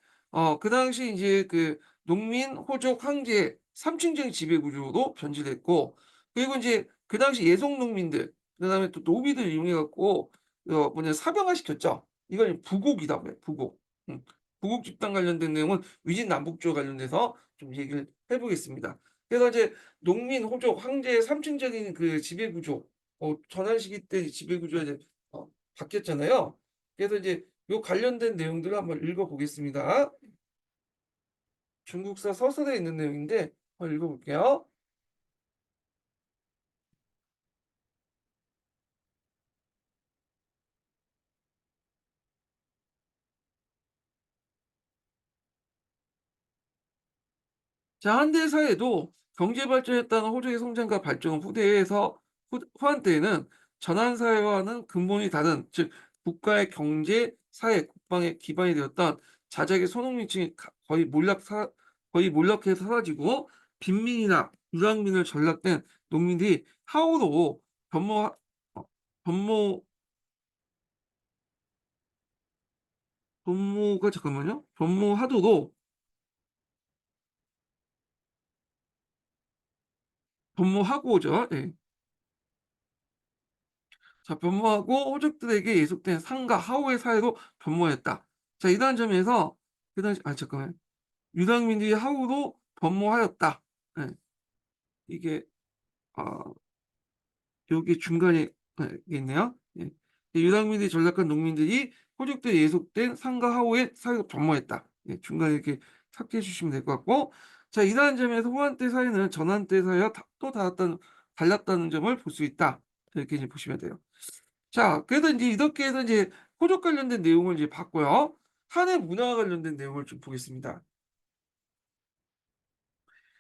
그 당시 이제 그 농민, 호족, 황제 삼층적인 지배 구조로 변질됐고 그리고 이제 그 당시 예속 농민들 그다음에 또 노비들 이용해 갖고 뭐냐 사병화 시켰죠. 이걸 부곡이라고 해요. 부곡. 부곡 집단 관련된 내용은 위진 남북조 관련돼서 좀 얘기를 해보겠습니다. 그래서 이제 농민, 호족, 황제의 삼층적인 그 지배 구조 전환 시기 때 지배 구조가 이제 바뀌었잖아요. 그래서 이제 요 관련된 내용들을 한번 읽어보겠습니다. 중국사 서술에 있는 내용인데 한번 읽어볼게요. 자, 한대 사회도 경제 발전에 따른 호주의 성장과 발전 후대에서 후한 때에는 전환 사회와는 근본이 다른 즉 국가의 경제, 사회, 국방의 기반이 되었던 자작의 소농민층이 거의 몰락해서 사라지고 빈민이나 유랑민을 전락된 농민들이 하우로 변모 어, 변모 변모가 잠깐만요. 변모하도록 변모하고죠. 예. 자, 변모하고 호족들에게 예속된 상가 하오의 사회로 변모했다. 자, 이러한 점에서 그 당시 잠깐만. 유당민들이 하오로 변모하였다. 예. 이게 여기 중간에 있네요. 예. 유당민들이 전락한 농민들이 호족들에 예속된 상가 하오의 사회로 변모했다. 예, 중간에 이렇게 삭제해 주시면 될 것 같고, 자, 이러한 점에서 호환 때 사회는 전환 때 사회와 또 달랐다는 점을 볼 수 있다. 이렇게 이제 보시면 돼요. 자, 그래서 이제 이렇게 해서 이제 호족 관련된 내용을 이제 봤고요. 한해 문화와 관련된 내용을 좀 보겠습니다.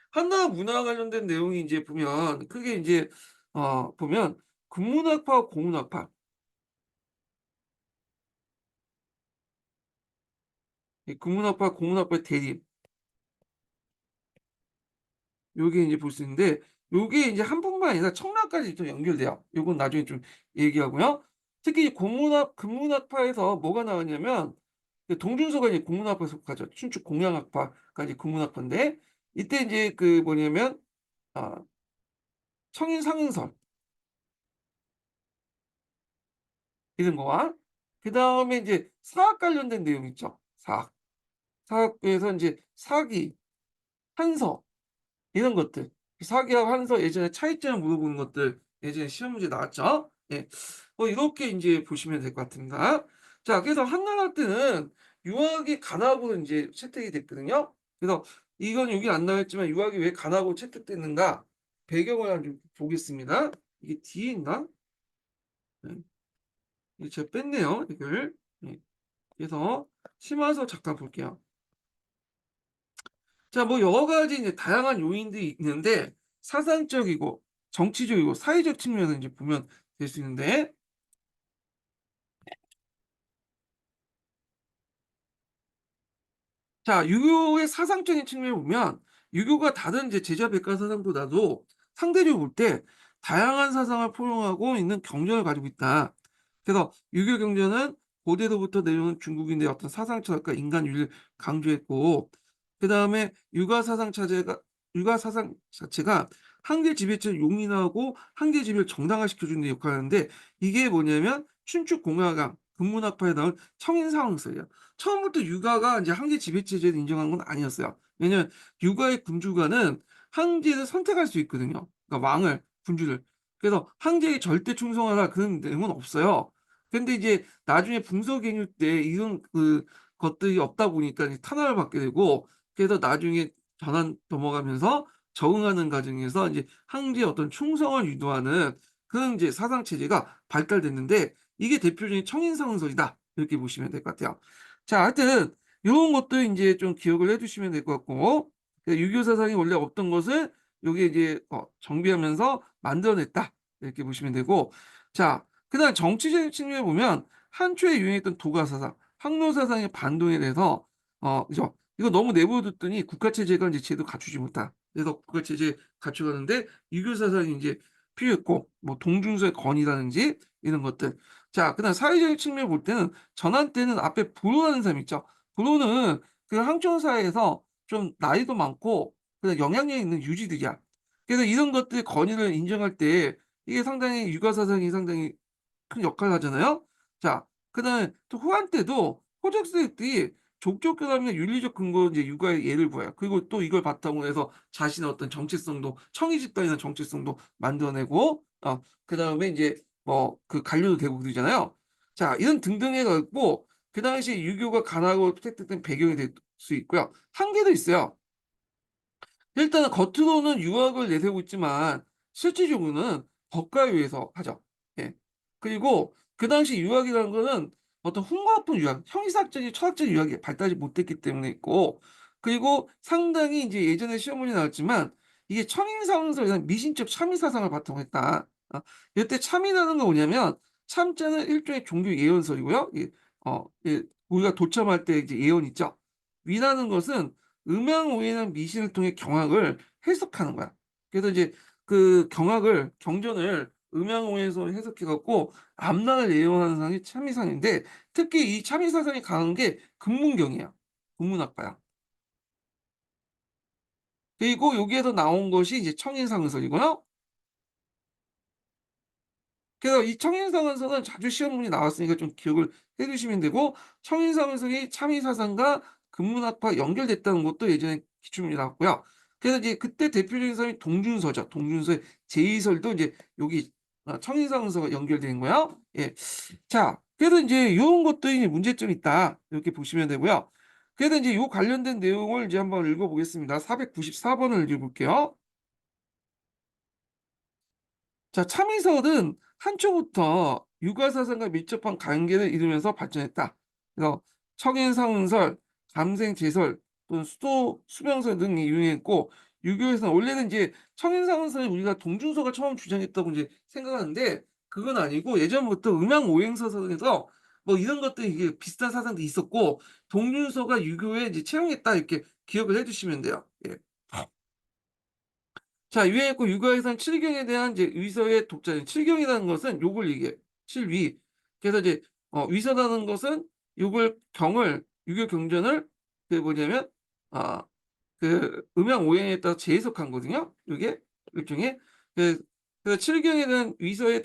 한나라 문화와 관련된 내용이 이제 보면 크게 이제 보면 국문학파와 공문학파, 이 국문학파 공문학파의 대립, 요게 이제 볼 수 있는데, 요게 이제 한 뿐만 아니라 청라까지 또 연결돼요. 요건 나중에 좀 얘기하고요. 특히 국문학파에서 뭐가 나왔냐면 동준서가 이제 국문학파에 속하죠. 춘추 공양학파가 이제 국문학파인데, 이때 이제 그 뭐냐면 아 청인상은설 이런 거와 그다음에 이제 사학 관련된 내용 있죠. 사학. 사학부에서 이제 사기, 한서 이런 것들. 사기하고 한서 예전에 차이점을 물어보는 것들 예전에 시험 문제 나왔죠. 예. 이렇게 인제 보시면 될 것 같습니다. 자, 그래서 한나라 때는 유학이 간학으로 인제 채택이 됐거든요. 그래서 이건 여기 안 나와 있지만 유학이 왜 간학으로 채택됐는가 배경을 좀 보겠습니다. 이게 뒤에 있나? 네. 이거 제가 뺐네요, 이걸. 예. 그래서 심화서 잠깐 볼게요. 자, 뭐 여러 가지 이제 다양한 요인들이 있는데 사상적이고 정치적이고 사회적 측면을 이제 보면 될 수 있는데, 자, 유교의 사상적인 측면을 보면 유교가 다른 이제 제자 백과 사상보다도 상대적으로 볼 때 다양한 사상을 포용하고 있는 경전을 가지고 있다. 그래서 유교 경전은 고대로부터 내려오는 중국인의 어떤 사상 철학과 인간윤리를 강조했고, 그다음에 육아 사상 자체가 한계 지배체를 용인하고 한계 지배를 정당화시켜 주는 역할을 하는데, 이게 뭐냐면 춘추 공화강 근문학파에 나온 청인사원설이에요. 처음부터 육아가 이제 황제 지배체제를 인정한 건 아니었어요. 왜냐면 육아의 군주가는 황제를 선택할 수 있거든요. 그러니까 왕을, 군주를. 그래서 황제에 절대 충성하라 그런 내용은 없어요. 근데 이제 나중에 궁서갱유 때 이런 것들이 없다 보니까 이제 탄압을 받게 되고, 그래서 나중에 전환 넘어가면서 적응하는 과정에서 이제 황제의 어떤 충성을 유도하는 그런 이제 사상 체제가 발달됐는데, 이게 대표적인 청인사원설이다. 이렇게 보시면 될 것 같아요. 자, 하여튼 요런 것도 인제 좀 기억을 해 두시면 될 것 같고, 유교 사상이 원래 없던 것을 요게 이제 정비하면서 만들어냈다. 이렇게 보시면 되고, 자, 그다음 정치적인 측면에 보면 한초에 유행했던 도가 사상, 항로 사상의 반동에 대해서 그죠? 이거 너무 내버려 뒀더니 국가 체제가 인제 제대로 갖추지 못한. 그래서 국가 체제 갖춰가는데 유교 사상이 인제 필요했고, 뭐 동준서의 건이라든지 이런 것들. 자, 그다음 사회적인 측면을 볼 때는 전환 때는 앞에 불호라는 사람이 있죠. 불호는 그 항촌 사회에서 좀 나이도 많고 그다음 영향력 있는 유지들이야. 그래서 이런 것들 권위를 인정할 때 이게 상당히 육아 사상이 상당히 큰 역할을 하잖아요. 자, 그다음에 또 호환 때도 호적 세력들이 족족 결합이나 윤리적 근거 이제 육아의 예를 보여요. 그리고 또 이걸 바탕으로 해서 자신의 어떤 정체성도 청이 집단이나 정체성도 만들어내고 그다음에 이제 뭐 그 관료도 되고 그러잖아요. 자, 이런 등등 해 갖고 그 당시에 유교가 가능하고 채택된 배경이 될 수 있고요. 한계도 있어요. 일단은 겉으로는 유학을 내세우고 있지만 실질적으로는 법과에 의해서 하죠. 예. 그리고 그 당시 유학이라는 거는 어떤 hun고학풍 유학, 형이삭적인 철학적 유학이 발달하지 못했기 때문에 있고, 그리고 상당히 이제 예전에 시험 문제 나왔지만 이게 천인사원설이라는 미신적 참의 사상을 바탕으로 했다. 이때 참이라는 건 뭐냐면 참자는 일종의 종교 예언설이고요. 우리가 도참할 때 이제 예언 있죠. 위라는 것은 음양 오해나 미신을 통해 경악을 해석하는 거야. 그래서 이제 그 경악을 경전을 음양 오해에서 해석해 갖고 앞날을 예언하는 사상이 참의사상인데, 특히 이 참의사상이 강한 게 금문경이야. 금문학파야. 그리고 여기에서 나온 것이 이제 청인상설이고요. 그래서 이 청인상은서는 자주 시험 문이 나왔으니까 좀 기억을 해 두시면 되고, 청인상은석이 참의사상과 근문학파 연결됐다는 것도 예전에 기출문이 나왔고요. 그래서 이제 그때 대표적인 사람이 동준서죠. 동준서의 제이설도 이제 여기 청인상은서가 연결된 거예요. 예. 자, 그래서 인제 요런 것들이 문제점이 있다, 이렇게 보시면 되고요. 그래서 인제 요 관련된 내용을 이제 한번 읽어 보겠습니다. 494 번을 읽어 볼게요. 자, 참이설은 한초부터 육아사상과 밀접한 관계를 이루면서 발전했다. 그래서 청인상설, 감생제설 또는 수도 수명설 등이 유행했고, 유교에서는 원래는 이제 청인상설이 우리가 동준서가 처음 주장했다고 이제 생각하는데, 그건 아니고 예전부터 음양오행서에서 뭐 이런 것들이 이게 비슷한 사상도 있었고, 동준서가 유교에 이제 채용했다, 이렇게 기억을 해 주시면 돼요. 예. 자, 유행했고 육아에서는 칠경에 대한 이제 위서의 독자적, 칠경이라는 것은 욕을 얘기해요. 칠위. 그래서 이제 위서라는 것은 욕을 경을 유교 경전을 그 뭐냐면 아 그 음양 오행에 따라 재해석한 거거든요, 요게 일종의. 그 그래서 칠경에 대한 위서의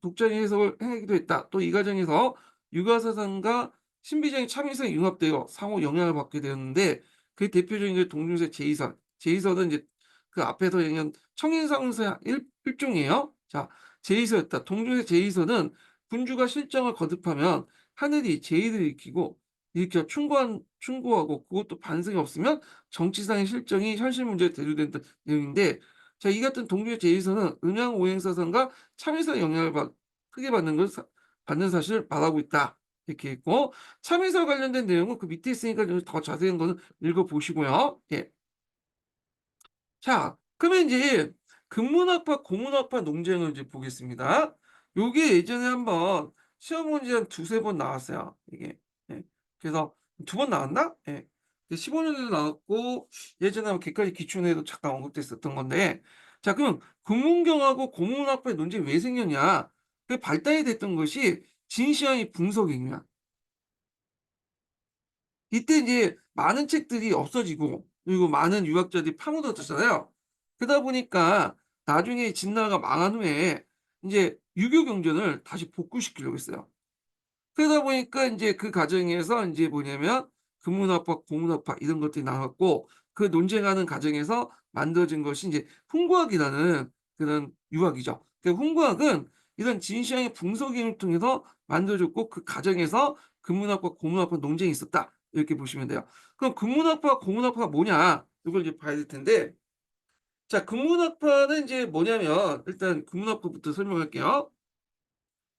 독자적 해석을 행하기도 했다. 또 이 과정에서 육아 사상과 신비적인 참이성이 융합되어 상호 영향을 받게 되었는데, 그 대표적인 게 동중세 제이선. 제이선은 이제 그 앞에서 얘기한 청인상서의 일종이에요. 자, 제이서였다. 동중세 제이서는 군주가 실정을 거듭하면 하늘이 제의를 일으켜 충고하고, 그것도 반성이 없으면 정치상의 실정이 현실 문제에 대두된다 내용인데, 자, 이 같은 동료의 제의서는 음양 오행사상과 참의사 영향을 크게 받는 사실을 말하고 있다, 이렇게 있고, 참의사 관련된 내용은 그 밑에 있으니까 좀 더 자세한 거는 읽어 보시고요. 예. 자, 그러면 이제 근문학파, 고문학파 논쟁을 이제 보겠습니다. 요게 예전에 한번 시험 문제 한 두세 번 나왔어요, 이게. 예. 그래서 두 번 나왔나? 예. 15년에도 나왔고, 예전에 한번 객관식 기출에도 잠깐 언급됐었던 건데, 자, 그럼 근문경하고 고문학파의 논쟁이 왜 생겼냐? 그 발단이 됐던 것이 진시황의 분석이냐. 이때 이제 많은 책들이 없어지고, 그리고 많은 유학자들이 파묻어졌잖아요. 그러다 보니까 나중에 진나라가 망한 후에 인제 유교 경전을 다시 복구시키려고 했어요. 그러다 보니까 인제 그 과정에서 인제 뭐냐면 근문학파, 고문학파 이런 것들이 나왔고, 그 논쟁하는 과정에서 만들어진 것이 인제 훈구학이라는 그런 유학이죠. 그 훈구학은 이런 진시황의 분석을 통해서 만들어졌고, 그 과정에서 근문학과 고문학파 논쟁이 있었다, 이렇게 보시면 돼요. 그럼 근문학파, 고문학파가 뭐냐? 이걸 이제 봐야 될 텐데, 자, 근문학파는 인제 뭐냐면 일단 근문학파부터 설명할게요.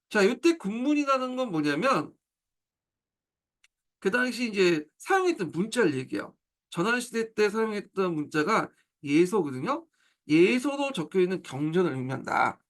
자, 요때 근문이라는 건 뭐냐면 그 당시 이제 사용했던 문자를 얘기해요. 전환시대 때 사용했던 문자가 예서거든요. 예서로 적혀 있는 경전을 의미한다.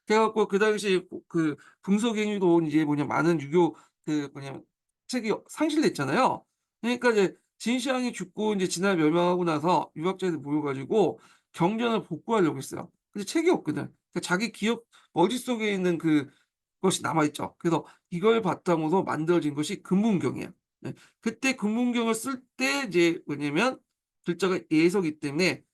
그래 갖고 그 당시 그 금속행위로 이제 뭐냐 많은 유교 그 뭐냐 책이 상실됐잖아요. 그러니까 이제 진시황이 죽고 인제 진나라 멸망하고 나서 유학자들이 모여 가지고 경전을 복구하려고 했어요. 근데 책이 없거든. 그러니까 자기 기억 머릿속에 있는 그것이 남아 있죠. 그래서 이걸 바탕으로 만들어진 것이 금문경이에요. 네. 그때 금문경을 쓸 때 이제 뭐냐면 글자가 예서기 때문에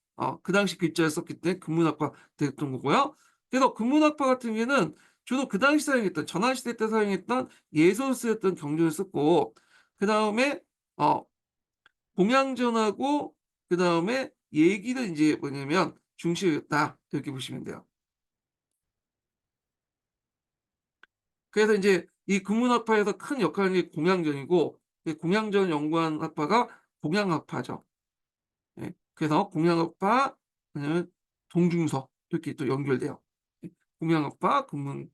그 당시 글자를 썼기 때문에 금문학파 됐던 거고요. 그래서 근문학파 같은 경우에는 주로 그 당시 사용했던 전환시대 때 사용했던 예서로 쓰였던 경전을 썼고, 그다음에 어 공양전하고 그다음에 예기를 인제 뭐냐면 중시했다, 이렇게 보시면 돼요. 그래서 인제 이 근문학파에서 큰 역할을 한 게 공양전이고, 이 공양전을 연구한 학파가 공양학파죠. 예. 그래서 공양학파 그다음에 동중서 이렇게 또 연결돼요. 예. 공양학파, 근문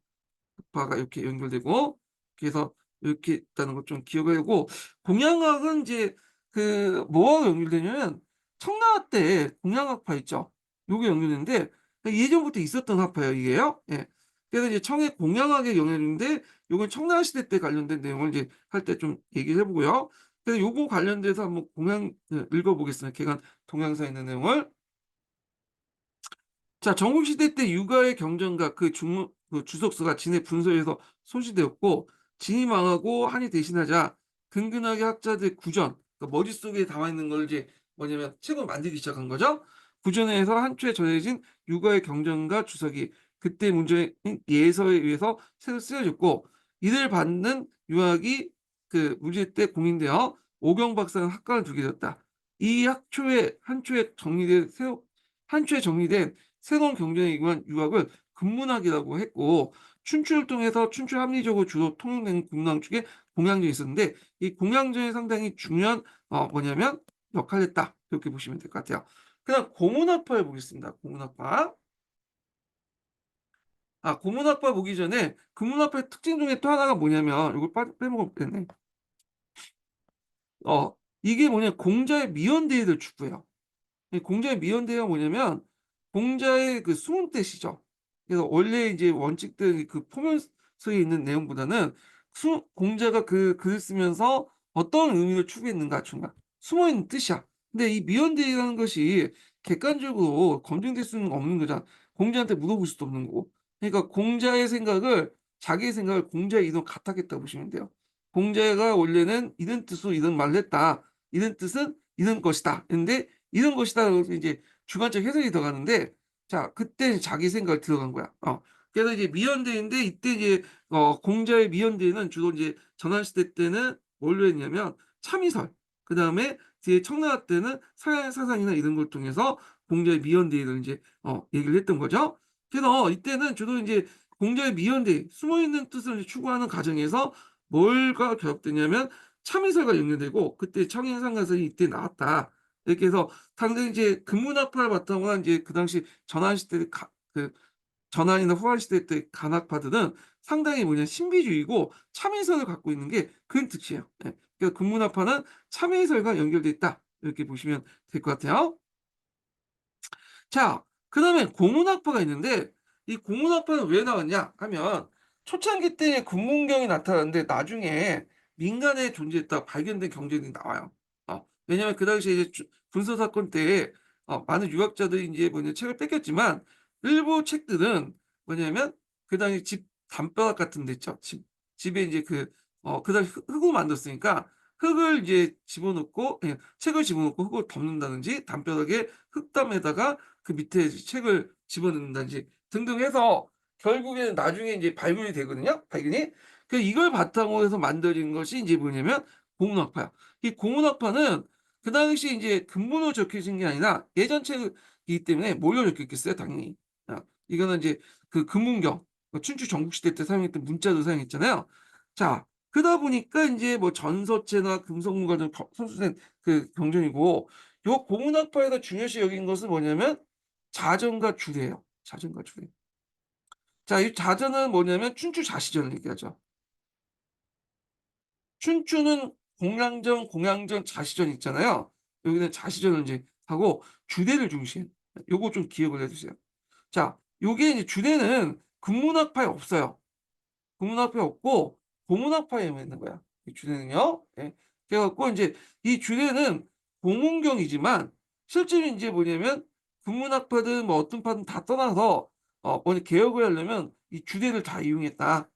파가 이렇게 연결되고, 그래서 이렇게 있다는 것 좀 기억을 하고, 공양학은 이제 그 뭐하고 연결되냐면 청나라 때 공양학파 있죠. 요게 연결되는데 예전부터 있었던 학파예요, 이게요. 예. 그래서 이제 청의 공양학에 영향인데, 요건 청나라 시대 때 관련된 내용을 이제 할 때 좀 얘기를 해 보고요. 그래서 요거 관련돼서 한번 읽어 보겠습니다, 개간 동양사에 있는 내용을. 자, 전국시대 때 육아의 경전과 그 주석서가 진의 분서에서 소실되었고, 진이 망하고 한이 대신하자 근근하게 학자들의 구전, 그러니까 머릿속에 담아 있는 걸 이제 뭐냐면 책을 만들기 시작한 거죠. 구전에서 한초에 전해진 육아의 경전과 주석이 그때 문제인 예서에 의해서 새로 쓰여졌고 이를 받는 유학이 그 문제 때 공인되어 오경 박사는 학과를 두게 되었다. 이 한 초에 정리된 새로운 경쟁에 임한 유학을 근문학이라고 했고 춘추를 통해서 춘추 합리적으로 주로 통용된 군왕축에 공양전이 있었는데 이 공양전이 상당히 중요한 뭐냐면 역할을 했다. 이렇게 보시면 될 것 같아요. 그다음 고문학파를 보겠습니다. 고문학파. 고문학파 보기 전에 근문학파의 특징 중에 또 하나가 뭐냐면 이걸 빼먹으면 되네. 이게 뭐냐 공자의 미연대의를 추구해요. 이 공자의 미연대가 뭐냐면 공자의 그 숨은 뜻이죠. 그래서 원래 이제 원칙들 그 포면서에 있는 내용보다는 공자가 그 글을 쓰면서 어떤 의미를 추구했는가 중간 숨어 있는 뜻이야. 근데 이 미연대라는 것이 객관적으로 검증될 수는 없는 거잖아. 공자한테 물어볼 수도 없는 거고. 그러니까 공자의 생각을 자기의 생각을 공자의 이론 같았겠다고 보시면 돼요. 공자가 원래는 이런 뜻으로 이런 말을 했다. 이런 뜻은 이런 것이다. 근데 이런 것이다. 그래서 이제 주관적 해석이 들어가는데, 자, 그때 자기 생각이 들어간 거야. 그래서 이제 미연대인데, 이때 이제, 공자의 미연대는 주로 이제 전환시대 때는 뭘로 했냐면, 참이설, 그 다음에 뒤에 청나라 때는 서양의 사상이나 이런 걸 통해서 공자의 미연대를 이제, 얘기를 했던 거죠. 그래서 이때는 주로 이제 공자의 미연대, 숨어있는 뜻을 추구하는 과정에서 뭘과 결합되냐면, 참이설과 연결되고, 그때 청해상가설이 이때 나왔다. 이렇게 해서 당장 이제 근문학파를 바탕으로 한 이제 그 당시 전환 시대 그 전환이나 후한 시대 때 간학파들은 상당히 뭐냐 신비주의고 참의설을 갖고 있는 게 그런 특징이에요. 예. 그러니까 근문학파는 참의설과 연결돼 있다. 이렇게 보시면 될 것 같아요. 자, 그다음에 고문학파가 있는데 이 고문학파는 왜 나왔냐 하면 초창기 때 금문경이 나타났는데 나중에 민간에 존재했다 발견된 경전이 나와요. 왜냐하면 그 당시에 이제 군사 사건 때 많은 유학자들이 이제 뭐냐 책을 뺏겼지만 일부 책들은 뭐냐면 그 당시 집 담벼락 같은 데 있죠. 집에 이제 그 당시 흙으로 만들었으니까 흙을 이제 집어넣고 책을 집어넣고 흙을 덮는다든지 담벼락에 흙담에다가 그 밑에 책을 집어넣는다든지 등등 해서 결국에는 나중에 이제 발견이 되거든요. 발견이. 이걸 바탕으로 해서 만들어진 것이 이제 뭐냐면 고문학파야. 이 고문학파는 그 당시 이제 근본으로 적혀진 게 아니라 예전 책이기 때문에 뭘로 적혔겠어요, 당연히. 이거는 이제 그 금문경, 춘추 전국시대 때 사용했던 문자도 사용했잖아요. 자, 그러다 보니까 이제 뭐 전서체나 금성문과 좀 선수된 그 경전이고 요 고문학파에서 중요시 여긴 것은 뭐냐면 자전과 주례예요. 자전과 주례. 자, 이 자전은 뭐냐면 춘추 자시전을 얘기하죠. 춘추는 공양전, 자시전 있잖아요. 여기는 자시전을 이제 하고 주례를 중시해. 요거 좀 기억을 해주세요. 자, 요게 이제 주례는 근문학파에 없어요. 국문학파에 없고 고문학파에만 있는 거야. 이 주례는요. 예. 그래갖고 이제 이 주례는 고문경이지만 실제로 이제 뭐냐면 국문학파든 뭐 어떤 파든 다 떠나서 뭐냐 개혁을 하려면 이 주례를 다 이용했다.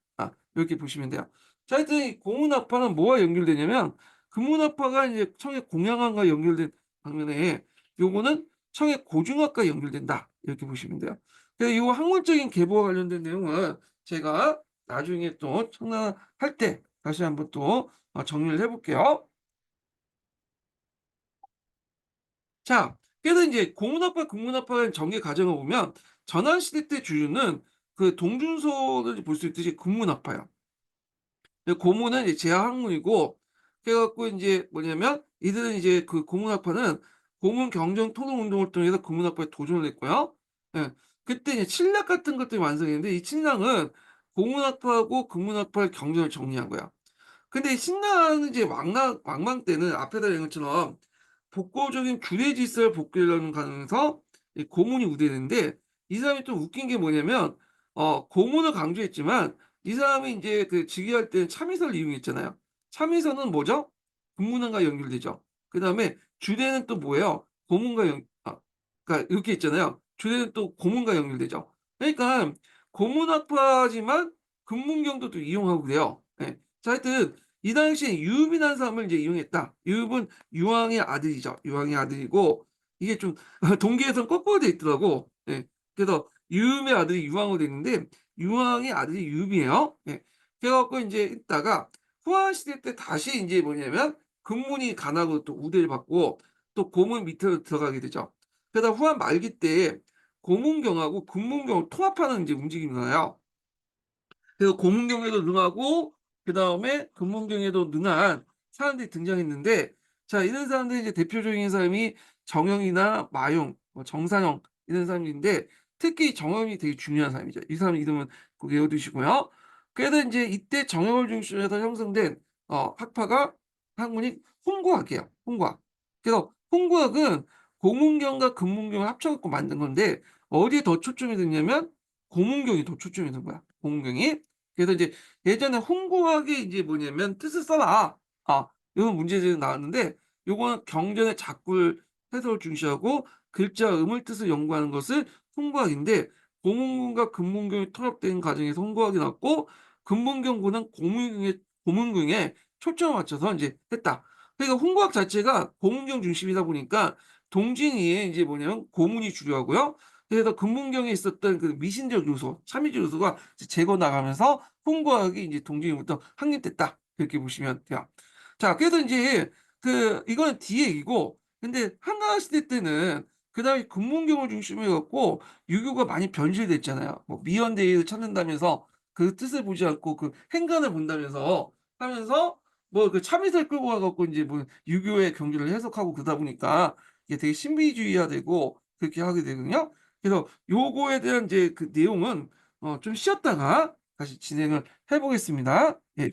이렇게 보시면 돼요. 자, 하여튼 이 고문학파는 뭐와 연결되냐면 국문학파가 이제 청해 공양학과 연결된 방면에 요거는 청해 고중학과 연결된다. 이렇게 보시면 돼요. 그래서 이 학문적인 계보와 관련된 내용은 제가 나중에 또 청량할 때 다시 한번 또 정리를 해볼게요. 자, 그래서 이제 고문학파, 국문학파의 전개 과정을 보면 전환시대 때 주류는 그 동준서를 볼 수 있듯이 국문학파예요. 고문은 이제 제학학문이고 그래갖고 이제 뭐냐면 이들은 이제 그 고문학파는 고문 경정 토론 운동을 통해서 고문학파에 도전을 했고요. 예. 그때 이제 칠략 같은 것들이 완성했는데 이 칠략은 고문학파하고 국문학파의 경전을 정리한 거야. 근데 신라는 이제 왕망 때는 앞에다 얘기한 것처럼 복고적인 규례 질서를 복귀하려는 가능해서 이 고문이 우대되는데 이 사람이 좀 웃긴 게 뭐냐면 고문을 강조했지만 이 사람이 이제 그 즉위할 때는 참의서를 이용했잖아요. 참의서는 뭐죠? 국문학과 연결되죠. 그 다음에 주례는 또 뭐예요? 그러니까 이렇게 있잖아요. 주례는 또 고문과 연결되죠. 그러니까 고문학파지만 금문경도 또 이용하고 그래요. 예. 자, 하여튼 이 당시에 유읍이라는 사람을 이제 이용했다. 유읍은 유왕의 아들이죠. 유왕의 아들이고 이게 좀 동기에서는 거꾸로 돼 있더라고. 예. 그래서 유음의 아들이 유황으로 돼 있는데 유황의 아들이 유음이에요. 예. 그래 갖고 인제 있다가 후한 시대 때 다시 인제 뭐냐면 금문이 간하고 또 우대를 받고 또 고문 밑으로 들어가게 되죠. 그러다 후한 말기 때에 고문경하고 금문경을 통합하는 인제 움직임이 나요. 그래서 고문경에도 능하고 그다음에 금문경에도 능한 사람들이 등장했는데 자 이런 사람들이 이제 대표적인 사람이 정영이나 마용, 뭐 정산영 이런 사람들인데 특히 정영이 되게 중요한 사람이죠. 이 사람 이름은 꼭 외워 두시고요. 그래서 인제 이때 정영을 중심으로 해서 형성된 학파가 학문이 홍구학이에요, 홍구학. 그래서 홍구학은 고문경과 금문경을 합쳐 갖고 만든 건데 어디에 더 초점이 뒀냐면 고문경이 더 초점이 둔 거야, 고문경이. 그래서 이제 예전에 홍구학이 이제 뭐냐면 "뜻을 써라." 요런 문제들이 나왔는데 요거는 경전의 작굴 해석을 중시하고 글자 음을 뜻을 연구하는 것을 홍구학인데 고문경과 금문경이 통합된 과정에서 홍구학이 나왔고 금문경보다는 고문경에 초점을 맞춰서 인제 했다. 그러니까 홍구학 자체가 고문경 중심이다 보니까 동진이에 인제 뭐냐면 고문이 주류하고요. 그래서 금문경에 있었던 그 미신적 요소, 참이적 요소가 이제 제거 나가면서 홍구학이 인제 동진이부터 확립됐다. 이렇게 보시면 돼요. 자 그래서 인제 이거는 뒤 얘기고 근데 한강화 시대 때는 그다음에 금문경을 중심으로 해 갖고 유교가 많이 변질됐잖아요. 뭐 미연대의를 찾는다면서 그 뜻을 보지 않고 그 행간을 본다면서 하면서 뭐 그 참이슬 끌고 가 갖고 인제 뭐 유교의 경지를 해석하고 그러다 보니까 이게 되게 신비주의화되고 그렇게 하게 되거든요. 그래서 요거에 대한 이제 그 내용은 좀 쉬었다가 다시 진행을 해 보겠습니다. 예.